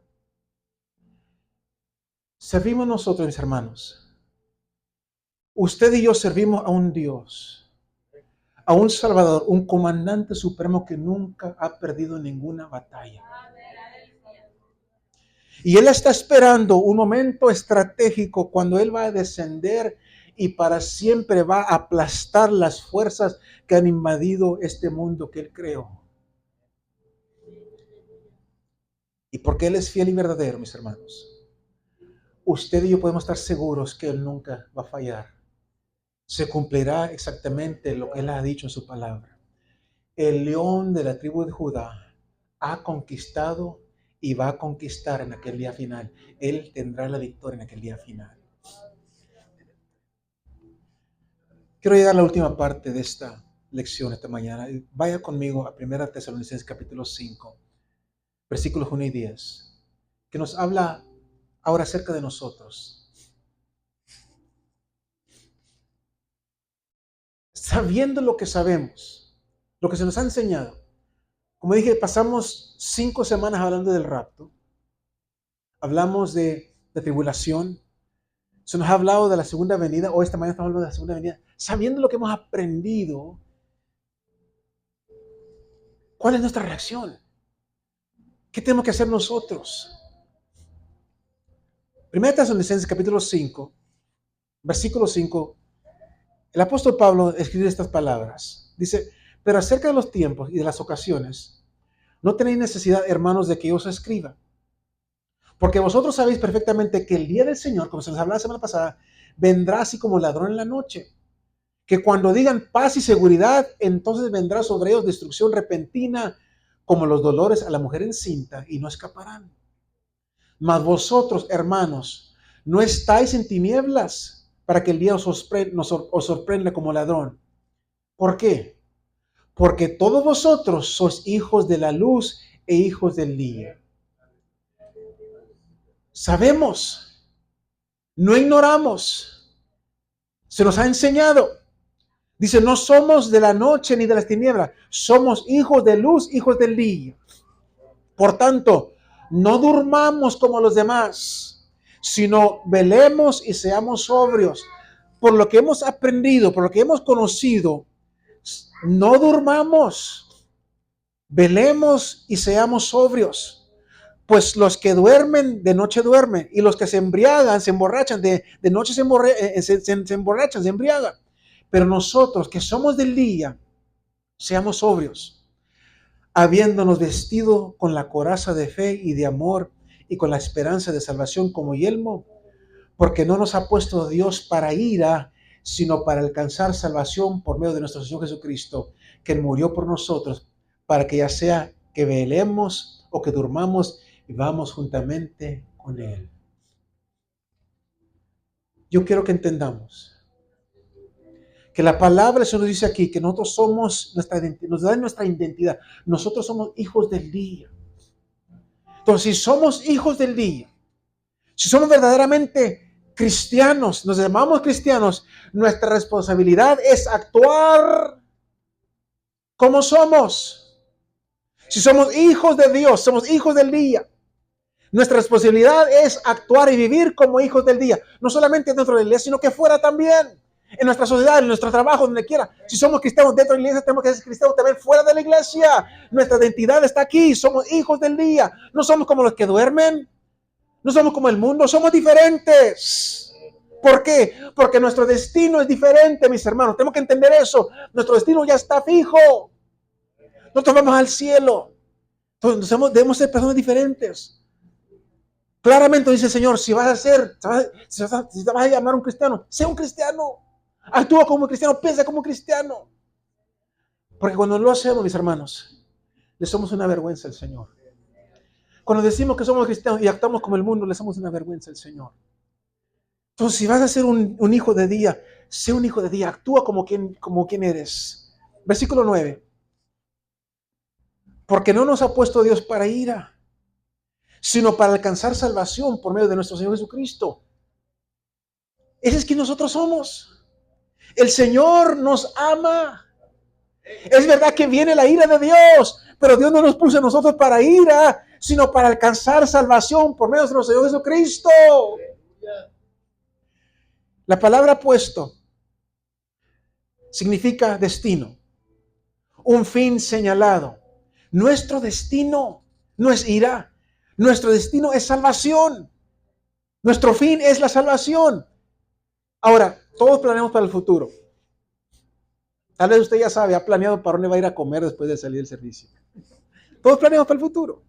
Servimos nosotros, mis hermanos. Usted y yo servimos a un Dios, a un Salvador, un comandante supremo que nunca ha perdido ninguna batalla. Y Él está esperando un momento estratégico cuando Él va a descender y para siempre va a aplastar las fuerzas que han invadido este mundo que Él creó. Y porque Él es fiel y verdadero, mis hermanos, usted y yo podemos estar seguros que Él nunca va a fallar. Se cumplirá exactamente lo que Él ha dicho en su palabra. El león de la tribu de Judá ha conquistado y va a conquistar en aquel día final. Él tendrá la victoria en aquel día final. Quiero llegar a la última parte de esta lección esta mañana. Vaya conmigo a 1 Tesalonicenses capítulo 5, versículos 1 y 10, que nos habla ahora acerca de nosotros. Sabiendo lo que sabemos, lo que se nos ha enseñado. Como dije, pasamos 5 semanas hablando del rapto. Hablamos de tribulación. Se nos ha hablado de la segunda venida. Hoy esta mañana estamos hablando de la segunda venida. Sabiendo lo que hemos aprendido, ¿cuál es nuestra reacción? ¿Qué tenemos que hacer nosotros? 1 Tesalonicenses capítulo 5, versículo 5, el apóstol Pablo escribe estas palabras. Dice: pero acerca de los tiempos y de las ocasiones, no tenéis necesidad, hermanos, de que yo os escriba. Porque vosotros sabéis perfectamente que el día del Señor, como se nos hablaba la semana pasada, vendrá así como ladrón en la noche. Que cuando digan paz y seguridad, entonces vendrá sobre ellos destrucción repentina, como los dolores a la mujer encinta, y no escaparán. Mas vosotros, hermanos, no estáis en tinieblas para que el día os sorprenda como ladrón. ¿Por qué? Porque todos vosotros sois hijos de la luz e hijos del día. Sabemos, no ignoramos, se nos ha enseñado. Dice: no somos de la noche ni de las tinieblas, somos hijos de luz, hijos del día. Por tanto, no durmamos como los demás, sino velemos y seamos sobrios, por lo que hemos aprendido, por lo que hemos conocido, no durmamos, velemos y seamos sobrios. Pues los que duermen, de noche duermen, y los que se embriagan, se emborrachan, de noche se emborrachan, se embriagan. Pero nosotros que somos del día, seamos sobrios, habiéndonos vestido con la coraza de fe y de amor y con la esperanza de salvación como yelmo, porque no nos ha puesto Dios para ira, sino para alcanzar salvación por medio de nuestro Señor Jesucristo, que murió por nosotros, para que ya sea que velemos o que durmamos, vivamos juntamente con Él. Yo quiero que entendamos que la palabra se nos dice aquí que nosotros somos nos da nuestra identidad. Nosotros somos hijos del día. Entonces, si somos hijos del día, si somos verdaderamente cristianos, nos llamamos cristianos, nuestra responsabilidad es actuar como somos. Si somos hijos de Dios, somos hijos del día. Nuestra responsabilidad es actuar y vivir como hijos del día. No solamente dentro de la iglesia, sino que fuera también. En nuestra sociedad, en nuestro trabajo, donde quiera. Si somos cristianos dentro de la iglesia, tenemos que ser cristianos también fuera de la iglesia. Nuestra identidad está aquí. Somos hijos del día. No somos como los que duermen. No somos como el mundo. Somos diferentes. ¿Por qué? Porque nuestro destino es diferente, mis hermanos. Tenemos que entender eso. Nuestro destino ya está fijo. Nosotros vamos al cielo. Entonces debemos ser personas diferentes. Claramente dice el Señor, si te vas a llamar un cristiano, sé un cristiano. Actúa como cristiano, piensa como cristiano. Porque cuando lo hacemos, mis hermanos, le somos una vergüenza al Señor. Cuando decimos que somos cristianos y actuamos como el mundo, le somos una vergüenza al Señor. Entonces, si vas a ser un hijo de día, sé un hijo de día, actúa como quien eres. Versículo 9. Porque no nos ha puesto Dios para ira, sino para alcanzar salvación por medio de nuestro Señor Jesucristo. Ese es quien nosotros somos. El Señor nos ama. Es verdad que viene la ira de Dios, pero Dios no nos puso a nosotros para ira, sino para alcanzar salvación por medio de nuestro Señor Jesucristo. La palabra puesto significa destino, un fin señalado. Nuestro destino no es ira, nuestro destino es salvación. Nuestro fin es la salvación. Ahora, todos planeamos para el futuro. Tal vez usted ya sabe, ha planeado para dónde va a ir a comer después de salir del servicio. Todos planeamos para el futuro.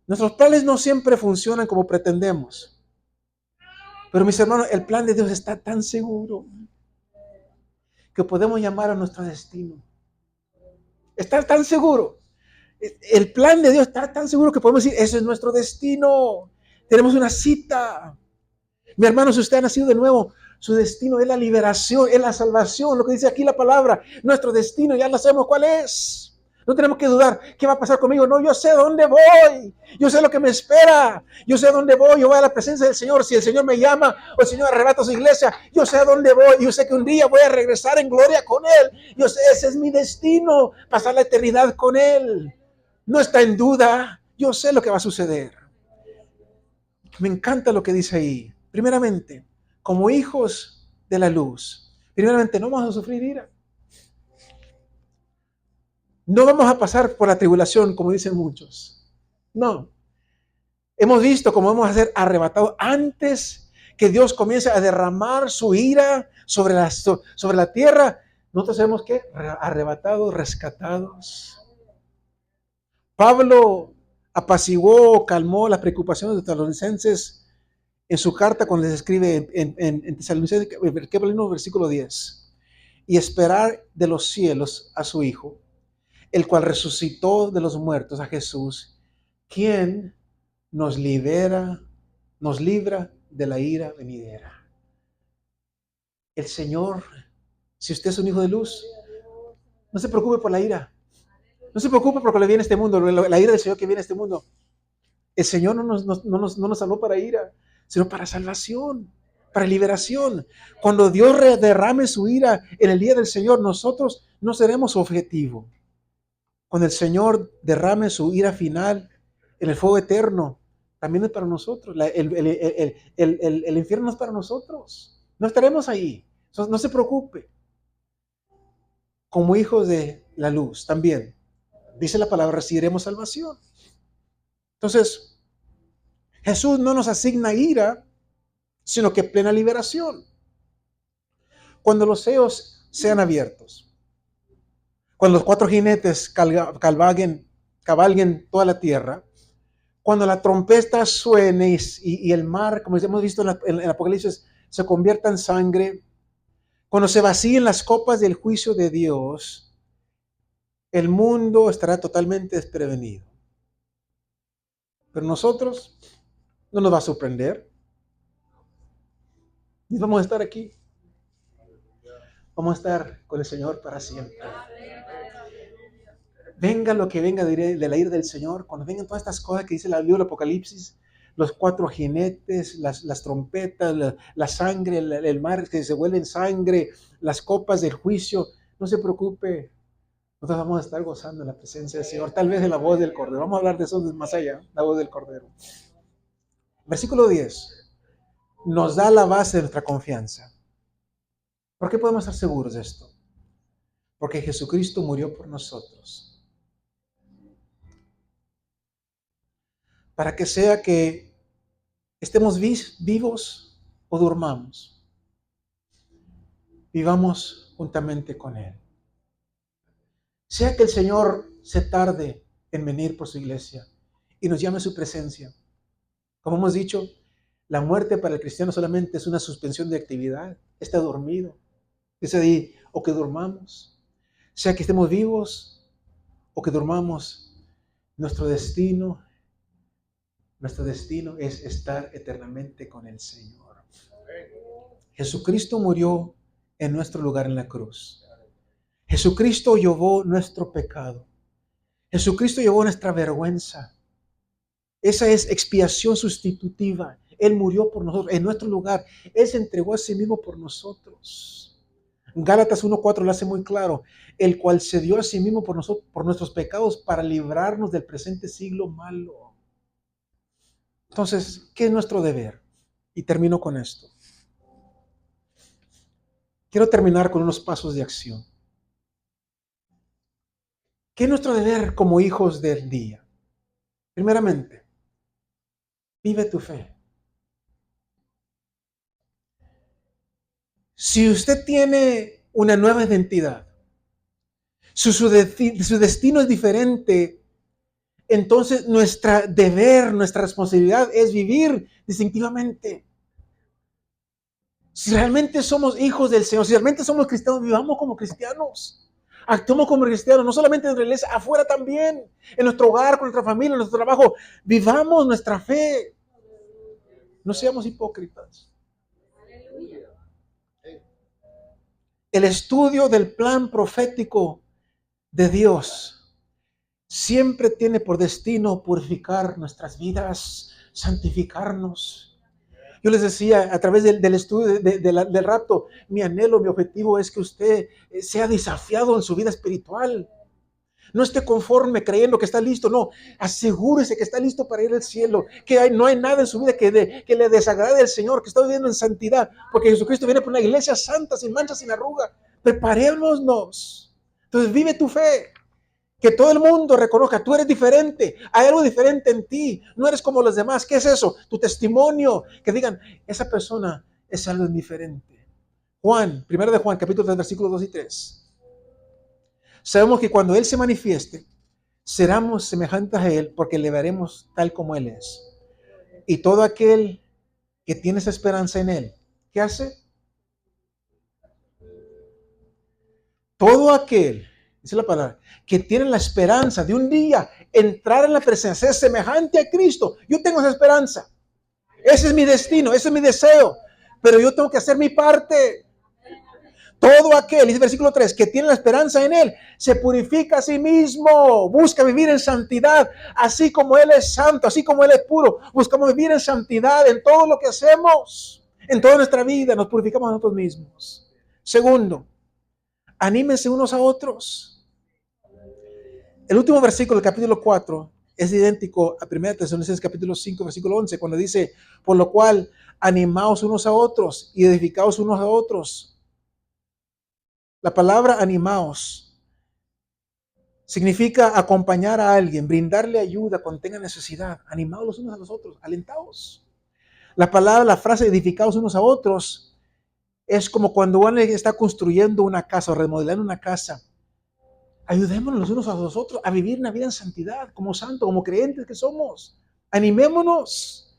Nuestros planes no siempre funcionan como pretendemos. Pero mis hermanos, el plan de Dios está tan seguro que podemos llamar a nuestro destino. Está tan seguro. El plan de Dios está tan seguro que podemos decir, ese es nuestro destino. Tenemos una cita. Mi hermano, si usted ha nacido de nuevo, su destino es la liberación, es la salvación, lo que dice aquí la palabra. Nuestro destino ya lo sabemos cuál es. No tenemos que dudar, ¿qué va a pasar conmigo? No, yo sé dónde voy. Yo sé lo que me espera. Yo sé dónde voy. Yo voy a la presencia del Señor. Si el Señor me llama o el Señor arrebata su iglesia, yo sé a dónde voy. Yo sé que un día voy a regresar en gloria con Él. Yo sé, ese es mi destino, pasar la eternidad con Él. No está en duda. Yo sé lo que va a suceder. Me encanta lo que dice ahí. Primeramente, como hijos de la luz, primeramente no vamos a sufrir ira. No vamos a pasar por la tribulación, como dicen muchos. No. Hemos visto cómo vamos a ser arrebatados antes que Dios comience a derramar su ira sobre la tierra. Nosotros sabemos que arrebatados, rescatados. Pablo apaciguó, calmó las preocupaciones de los tesalonicenses en su carta cuando les escribe en Tesalonicenses, capítulo 1, versículo 10. Y esperar de los cielos a su Hijo, el cual resucitó de los muertos, a Jesús, quien nos libra de la ira venidera. El Señor, si usted es un hijo de luz, no se preocupe por la ira. No se preocupe por lo que viene a este mundo, la ira del Señor que viene a este mundo. El Señor no nos salvó para ira, sino para salvación, para liberación. Cuando Dios derrame su ira en el día del Señor, nosotros no seremos objetivo. Cuando el Señor derrame su ira final en el fuego eterno, también es para nosotros. El infierno es para nosotros. No estaremos ahí. Entonces, no se preocupe. Como hijos de la luz también, dice la palabra, recibiremos salvación. Entonces, Jesús no nos asigna ira, sino que plena liberación. Cuando los sellos sean abiertos, cuando los cuatro jinetes cabalguen toda la tierra, cuando la trompeta suene y el mar, como hemos visto en el Apocalipsis, se convierta en sangre, cuando se vacíen las copas del juicio de Dios, el mundo estará totalmente desprevenido. Pero nosotros no nos va a sorprender. Y vamos a estar aquí. Vamos a estar con el Señor para siempre. Venga lo que venga de la ira del Señor, cuando vengan todas estas cosas que dice la Biblia, el Apocalipsis, los cuatro jinetes, las trompetas, la sangre, el mar que se vuelve en sangre, las copas del juicio, no se preocupe. Nosotros vamos a estar gozando en la presencia del Señor, tal vez de la voz del Cordero. Vamos a hablar de eso más allá, la voz del Cordero. Versículo 10 nos da la base de nuestra confianza. ¿Por qué podemos estar seguros de esto? Porque Jesucristo murió por nosotros. Para que sea que estemos vivos o durmamos, vivamos juntamente con Él. Sea que el Señor se tarde en venir por su iglesia y nos llame a su presencia. Como hemos dicho, la muerte para el cristiano solamente es una suspensión de actividad. Está dormido. Dice ahí, o que durmamos. Sea que estemos vivos o que durmamos, nuestro destino es estar eternamente con el Señor. Jesucristo murió en nuestro lugar en la cruz. Jesucristo llevó nuestro pecado. Jesucristo llevó nuestra vergüenza. Esa es expiación sustitutiva. Él murió por nosotros, en nuestro lugar. Él se entregó a sí mismo por nosotros. Gálatas 1:4 lo hace muy claro. El cual se dio a sí mismo por nosotros, por nuestros pecados, para librarnos del presente siglo malo. Entonces, ¿qué es nuestro deber? Y termino con esto. Quiero terminar con unos pasos de acción. ¿Qué es nuestro deber como hijos del día? Primeramente, vive tu fe. Si usted tiene una nueva identidad, su destino es diferente, entonces nuestro deber, nuestra responsabilidad es vivir distintivamente. Si realmente somos hijos del Señor, si realmente somos cristianos, vivamos como cristianos. Actuemos como cristianos, no solamente en la iglesia, afuera también, en nuestro hogar, con nuestra familia, en nuestro trabajo. Vivamos nuestra fe. No seamos hipócritas. El estudio del plan profético de Dios siempre tiene por destino purificar nuestras vidas, santificarnos. Yo les decía a través del estudio del rapto, mi anhelo, mi objetivo es que usted sea desafiado en su vida espiritual. No esté conforme creyendo que está listo, no, asegúrese que está listo para ir al cielo, que no hay nada en su vida que le desagrade al Señor, que está viviendo en santidad, porque Jesucristo viene por una iglesia santa, sin mancha, sin arruga. Preparémonos. Entonces vive tu fe. Que todo el mundo reconozca, tú eres diferente, hay algo diferente en ti, no eres como los demás. ¿Qué es eso? Tu testimonio, que digan, esa persona es algo diferente. Juan, 1 de Juan, capítulo 3, versículos 2 y 3. Sabemos que cuando Él se manifieste, seremos semejantes a Él porque le veremos tal como Él es. Y todo aquel que tiene esa esperanza en Él, ¿qué hace? Todo aquel, dice la palabra, que tiene la esperanza de un día entrar en la presencia, ser semejante a Cristo. Yo tengo esa esperanza. Ese es mi destino, ese es mi deseo. Pero yo tengo que hacer mi parte. Todo aquel, dice el versículo 3, que tiene la esperanza en Él, se purifica a sí mismo, busca vivir en santidad, así como Él es santo, así como Él es puro. Buscamos vivir en santidad en todo lo que hacemos, en toda nuestra vida, nos purificamos a nosotros mismos. Segundo, anímense unos a otros. El último versículo del capítulo 4 es idéntico a 1 Tesalonicenses capítulo 5, versículo 11, cuando dice, por lo cual, animaos unos a otros y edificaos unos a otros. La palabra animaos significa acompañar a alguien, brindarle ayuda cuando tenga necesidad. Animaos los unos a los otros, alentaos. La frase edificaos unos a otros es como cuando uno está construyendo una casa o remodelando una casa. Ayudémonos los unos a los otros a vivir una vida en santidad, como santos, como creyentes que somos. Animémonos.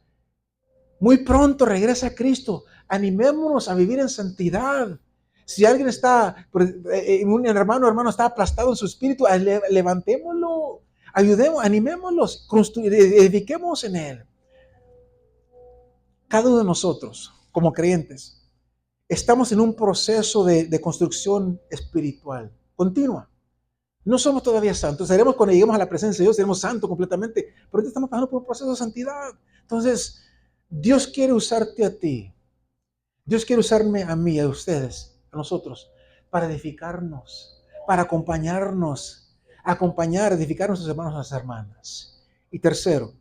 Muy pronto regresa Cristo. Animémonos a vivir en santidad. Si alguien está, un hermano está aplastado en su espíritu, levantémoslo, ayudemos, animémoslos, edifiquemos en él. Cada uno de nosotros, como creyentes, estamos en un proceso de construcción espiritual continua. No somos todavía santos. Seremos cuando lleguemos a la presencia de Dios, seremos santos completamente. Pero ahorita estamos pasando por un proceso de santidad. Entonces, Dios quiere usarte a ti. Dios quiere usarme a mí, a ustedes, a nosotros, para edificarnos, para acompañar, edificar a nuestros hermanos y nuestras hermanas. Y tercero,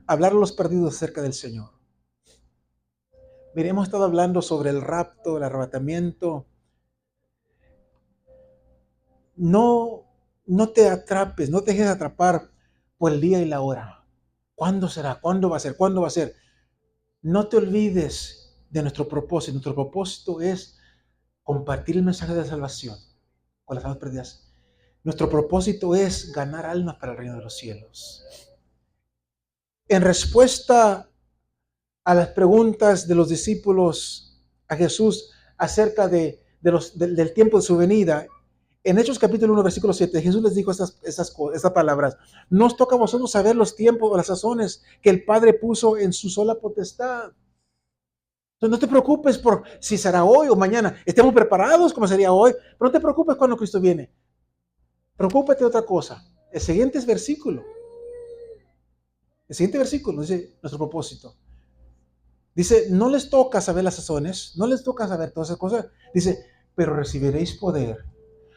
hablar a los perdidos acerca del Señor. Mire, hemos estado hablando sobre el rapto, el arrebatamiento. No te atrapes, no te dejes atrapar por el día y la hora. ¿Cuándo será? ¿Cuándo va a ser? ¿Cuándo va a ser? No te olvides de nuestro propósito. Nuestro propósito es compartir el mensaje de salvación con las almas perdidas. Nuestro propósito es ganar almas para el reino de los cielos. En respuesta a las preguntas de los discípulos a Jesús acerca del tiempo de su venida, en Hechos capítulo 1, versículo 7, Jesús les dijo estas palabras. No os toca a vosotros saber los tiempos o las sazones que el Padre puso en su sola potestad. Entonces no te preocupes por si será hoy o mañana. Estemos preparados como sería hoy, pero no te preocupes cuando Cristo viene. Preocúpate de otra cosa. El siguiente versículo dice nuestro propósito. Dice, no les toca saber las sazones, no les toca saber todas esas cosas. Dice, pero recibiréis poder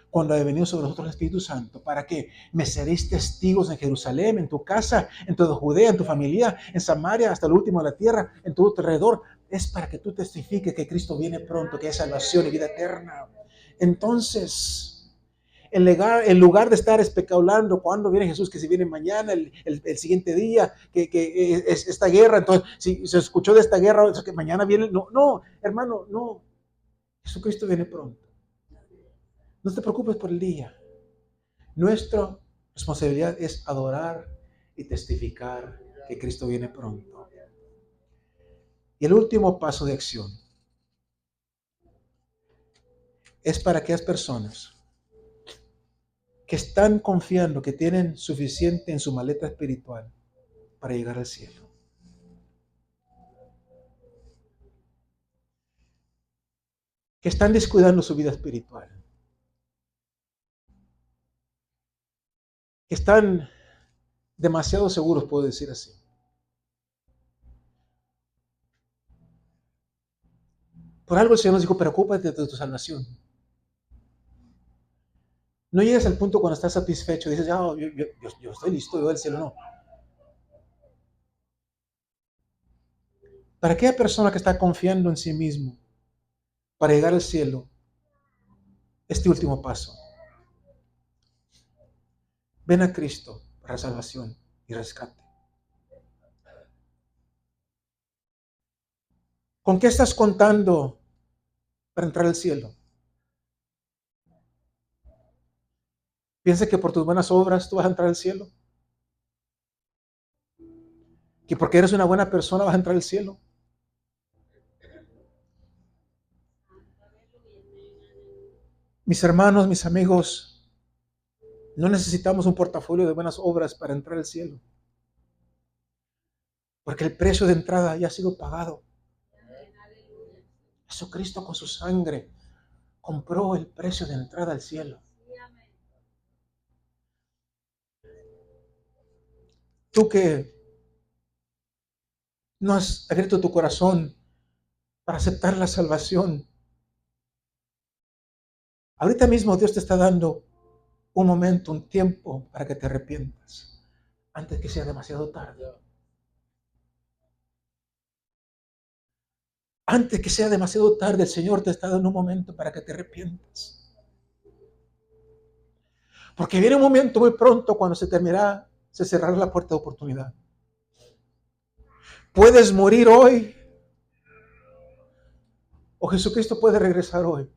cuando haya venido sobre nosotros el Espíritu Santo. ¿Para qué? Me seréis testigos en Jerusalén, en tu casa, en toda Judea, en tu familia, en Samaria, hasta el último de la tierra, en todo tu alrededor. Es para que tú testifiques que Cristo viene pronto, que hay salvación y vida eterna. Entonces, en lugar de estar especulando cuándo viene Jesús, que si viene mañana, el siguiente día, que es esta guerra, entonces si se escuchó de esta guerra, que mañana viene, no, hermano, no, Jesucristo viene pronto. No te preocupes por el día. Nuestra responsabilidad es adorar y testificar que Cristo viene pronto. Y el último paso de acción es para aquellas personas que están confiando que tienen suficiente en su maleta espiritual para llegar al cielo. Que están descuidando su vida espiritual. Que están demasiado seguros, puedo decir así. Por algo el Señor nos dijo, preocúpate de tu salvación. No llegues al punto cuando estás satisfecho, dices, yo estoy listo, yo voy al cielo, no. Para aquella persona que está confiando en sí mismo para llegar al cielo, este último paso. Ven a Cristo para salvación y rescate. ¿Con qué estás contando para entrar al cielo? ¿Piensas que por tus buenas obras tú vas a entrar al cielo? ¿Que porque eres una buena persona vas a entrar al cielo? Mis hermanos, mis amigos, no necesitamos un portafolio de buenas obras para entrar al cielo. Porque el precio de entrada ya ha sido pagado. Jesucristo con su sangre compró el precio de entrada al cielo. Tú que no has abierto tu corazón para aceptar la salvación, ahorita mismo Dios te está dando un momento, un tiempo para que te arrepientas. antes que sea demasiado tarde. Antes que sea demasiado tarde, el Señor te está dando un momento para que te arrepientas. Porque viene un momento muy pronto cuando se cerrará la puerta de oportunidad. Puedes morir hoy o Jesucristo puede regresar hoy.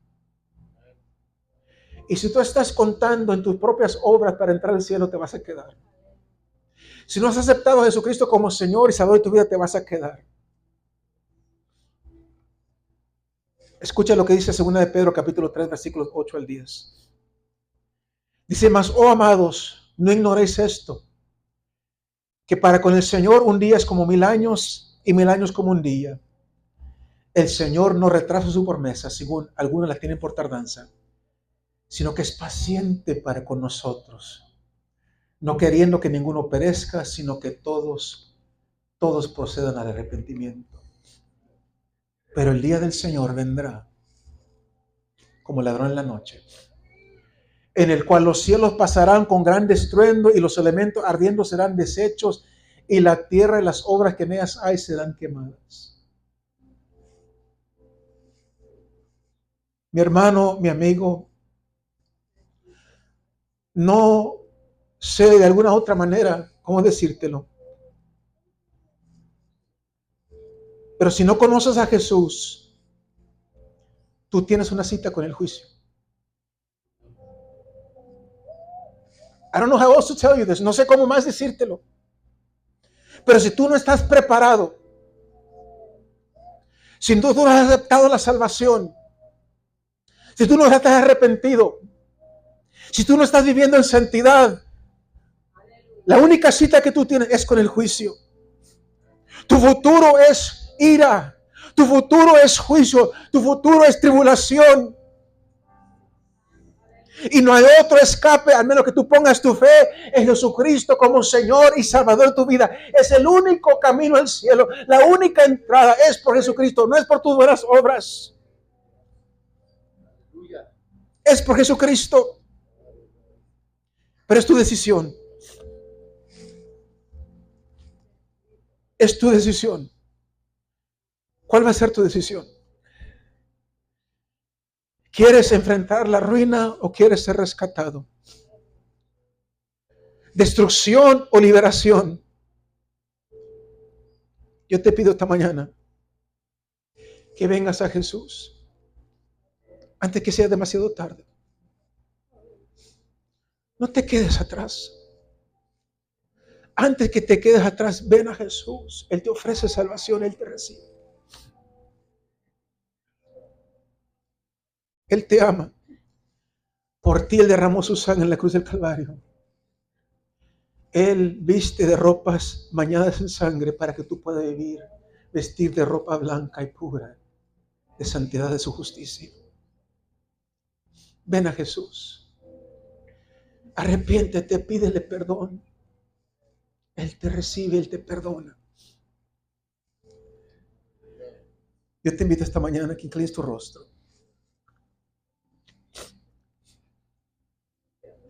Y si tú estás contando en tus propias obras para entrar al cielo, te vas a quedar. Si no has aceptado a Jesucristo como Señor y Salvador de tu vida, te vas a quedar. Escucha lo que dice 2 de Pedro capítulo 3 versículos 8 al 10. Dice: mas, oh amados, no ignoréis esto, que para con el Señor un día es como 1000 años y 1000 años como un día. El Señor no retrasa su promesa, según algunos la tienen por tardanza, sino que es paciente para con nosotros, no queriendo que ninguno perezca, sino que todos procedan al arrepentimiento. Pero el día del Señor vendrá como ladrón en la noche, en el cual los cielos pasarán con gran estruendo y los elementos ardiendo serán deshechos y la tierra y las obras que en ellas hay serán quemadas. Mi hermano, mi amigo, no sé de alguna otra manera cómo decírtelo, pero si no conoces a Jesús, tú tienes una cita con el juicio. I don't know how else to tell you this. No sé cómo más decírtelo. Pero si tú no estás preparado, si tú no has aceptado la salvación, si tú no estás arrepentido, si tú no estás viviendo en santidad, la única cita que tú tienes es con el juicio. Tu futuro es ira, tu futuro es juicio, tu futuro es tribulación. Y no hay otro escape, al menos que tú pongas tu fe en Jesucristo como Señor y Salvador de tu vida. Es el único camino al cielo. La única entrada es por Jesucristo, no es por tus buenas obras. Es por Jesucristo. Pero es tu decisión. Es tu decisión. ¿Cuál va a ser tu decisión? ¿Quieres enfrentar la ruina o quieres ser rescatado? ¿Destrucción o liberación? Yo te pido esta mañana que vengas a Jesús antes que sea demasiado tarde. No te quedes atrás. Antes que te quedes atrás, ven a Jesús. Él te ofrece salvación, Él te recibe. Él te ama. Por ti Él derramó su sangre en la cruz del Calvario. Él viste de ropas bañadas en sangre para que tú puedas vestir de ropa blanca y pura, de santidad de su justicia. Ven a Jesús. Arrepiéntete, pídele perdón. Él te recibe, Él te perdona. Yo te invito esta mañana a que inclines tu rostro.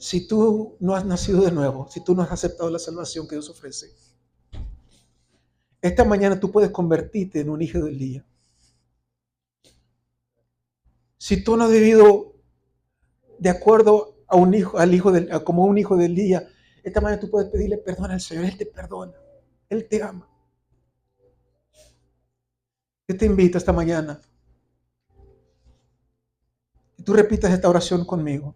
Si tú no has nacido de nuevo, si tú no has aceptado la salvación que Dios ofrece, esta mañana tú puedes convertirte en un hijo del día. Si tú no has vivido de acuerdo a un hijo, como un hijo del día, esta mañana tú puedes pedirle perdón al Señor. Él te perdona, Él te ama. Yo te invito esta mañana que tú repitas esta oración conmigo.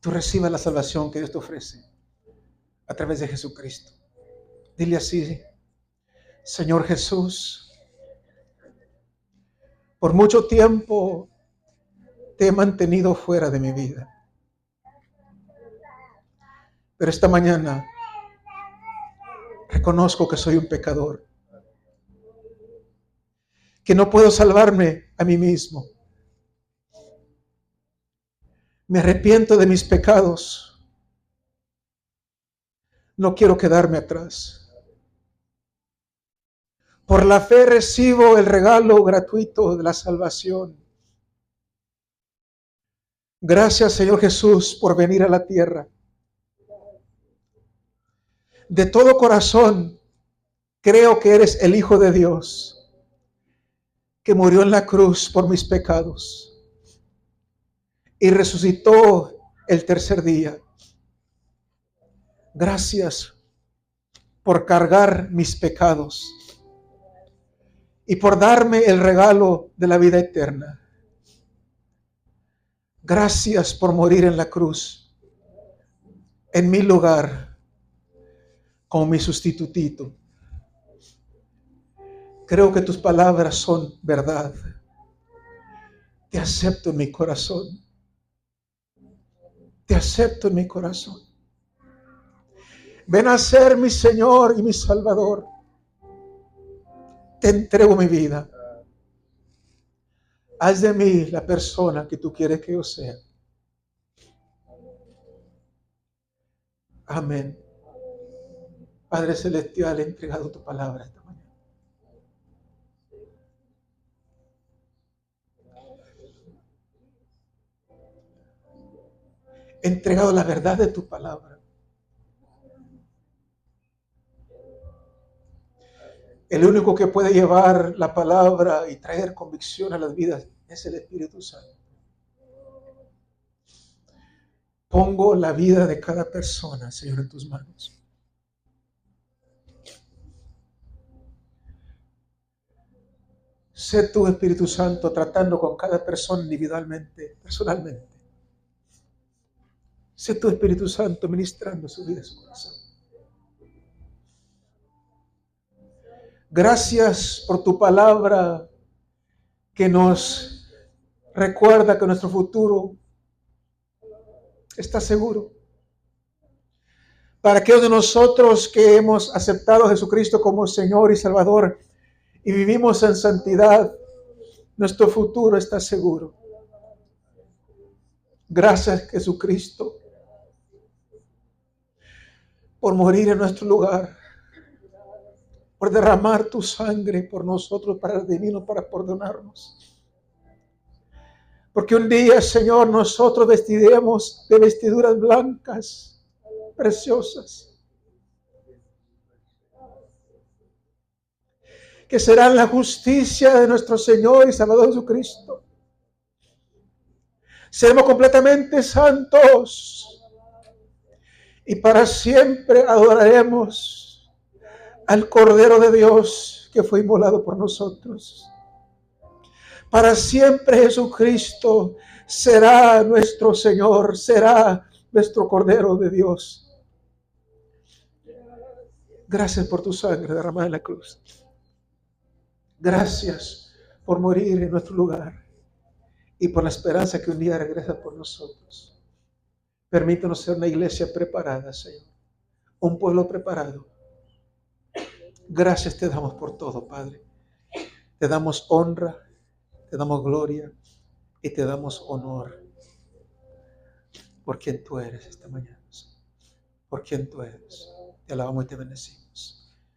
Tú recibas la salvación que Dios te ofrece a través de Jesucristo. Dile así: Señor Jesús, por mucho tiempo te he mantenido fuera de mi vida. Pero esta mañana reconozco que soy un pecador, que no puedo salvarme a mí mismo. Me arrepiento de mis pecados. No quiero quedarme atrás. Por la fe recibo el regalo gratuito de la salvación. Gracias, Señor Jesús, por venir a la tierra. De todo corazón creo que eres el Hijo de Dios, que murió en la cruz por mis pecados y resucitó el tercer día. Gracias por cargar mis pecados y por darme el regalo de la vida eterna. Gracias por morir en la cruz, en mi lugar, como mi sustitutito. Creo que tus palabras son verdad. Te acepto en mi corazón. Te acepto en mi corazón. Ven a ser mi Señor y mi Salvador. Te entrego mi vida. Haz de mí la persona que tú quieres que yo sea. Amén. Padre Celestial, he entregado tu palabra esta mañana. He entregado la verdad de tu palabra. El único que puede llevar la palabra y traer convicción a las vidas es el Espíritu Santo. Pongo la vida de cada persona, Señor, en tus manos. Sé tú, Espíritu Santo, tratando con cada persona individualmente, personalmente. Sé tu Espíritu Santo ministrando su vida y su corazón. Gracias por tu palabra que nos recuerda que nuestro futuro está seguro. Para aquellos de nosotros que hemos aceptado a Jesucristo como Señor y Salvador y vivimos en santidad, nuestro futuro está seguro. Gracias, Jesucristo, por morir en nuestro lugar, por derramar tu sangre por nosotros, para redimirnos, para perdonarnos. Porque un día, Señor, nosotros vestiremos de vestiduras blancas, preciosas, que serán la justicia de nuestro Señor y Salvador Jesucristo. Seremos completamente santos y para siempre adoraremos al Cordero de Dios que fue inmolado por nosotros. Para siempre Jesucristo será nuestro Señor, será nuestro Cordero de Dios. Gracias por tu sangre derramada en la cruz. Gracias por morir en nuestro lugar y por la esperanza que un día regresa por nosotros. Permítanos ser una iglesia preparada, Señor. Un pueblo preparado. Gracias te damos por todo, Padre. Te damos honra, te damos gloria y te damos honor por quien tú eres esta mañana. Por quien tú eres. Te alabamos y te bendecimos.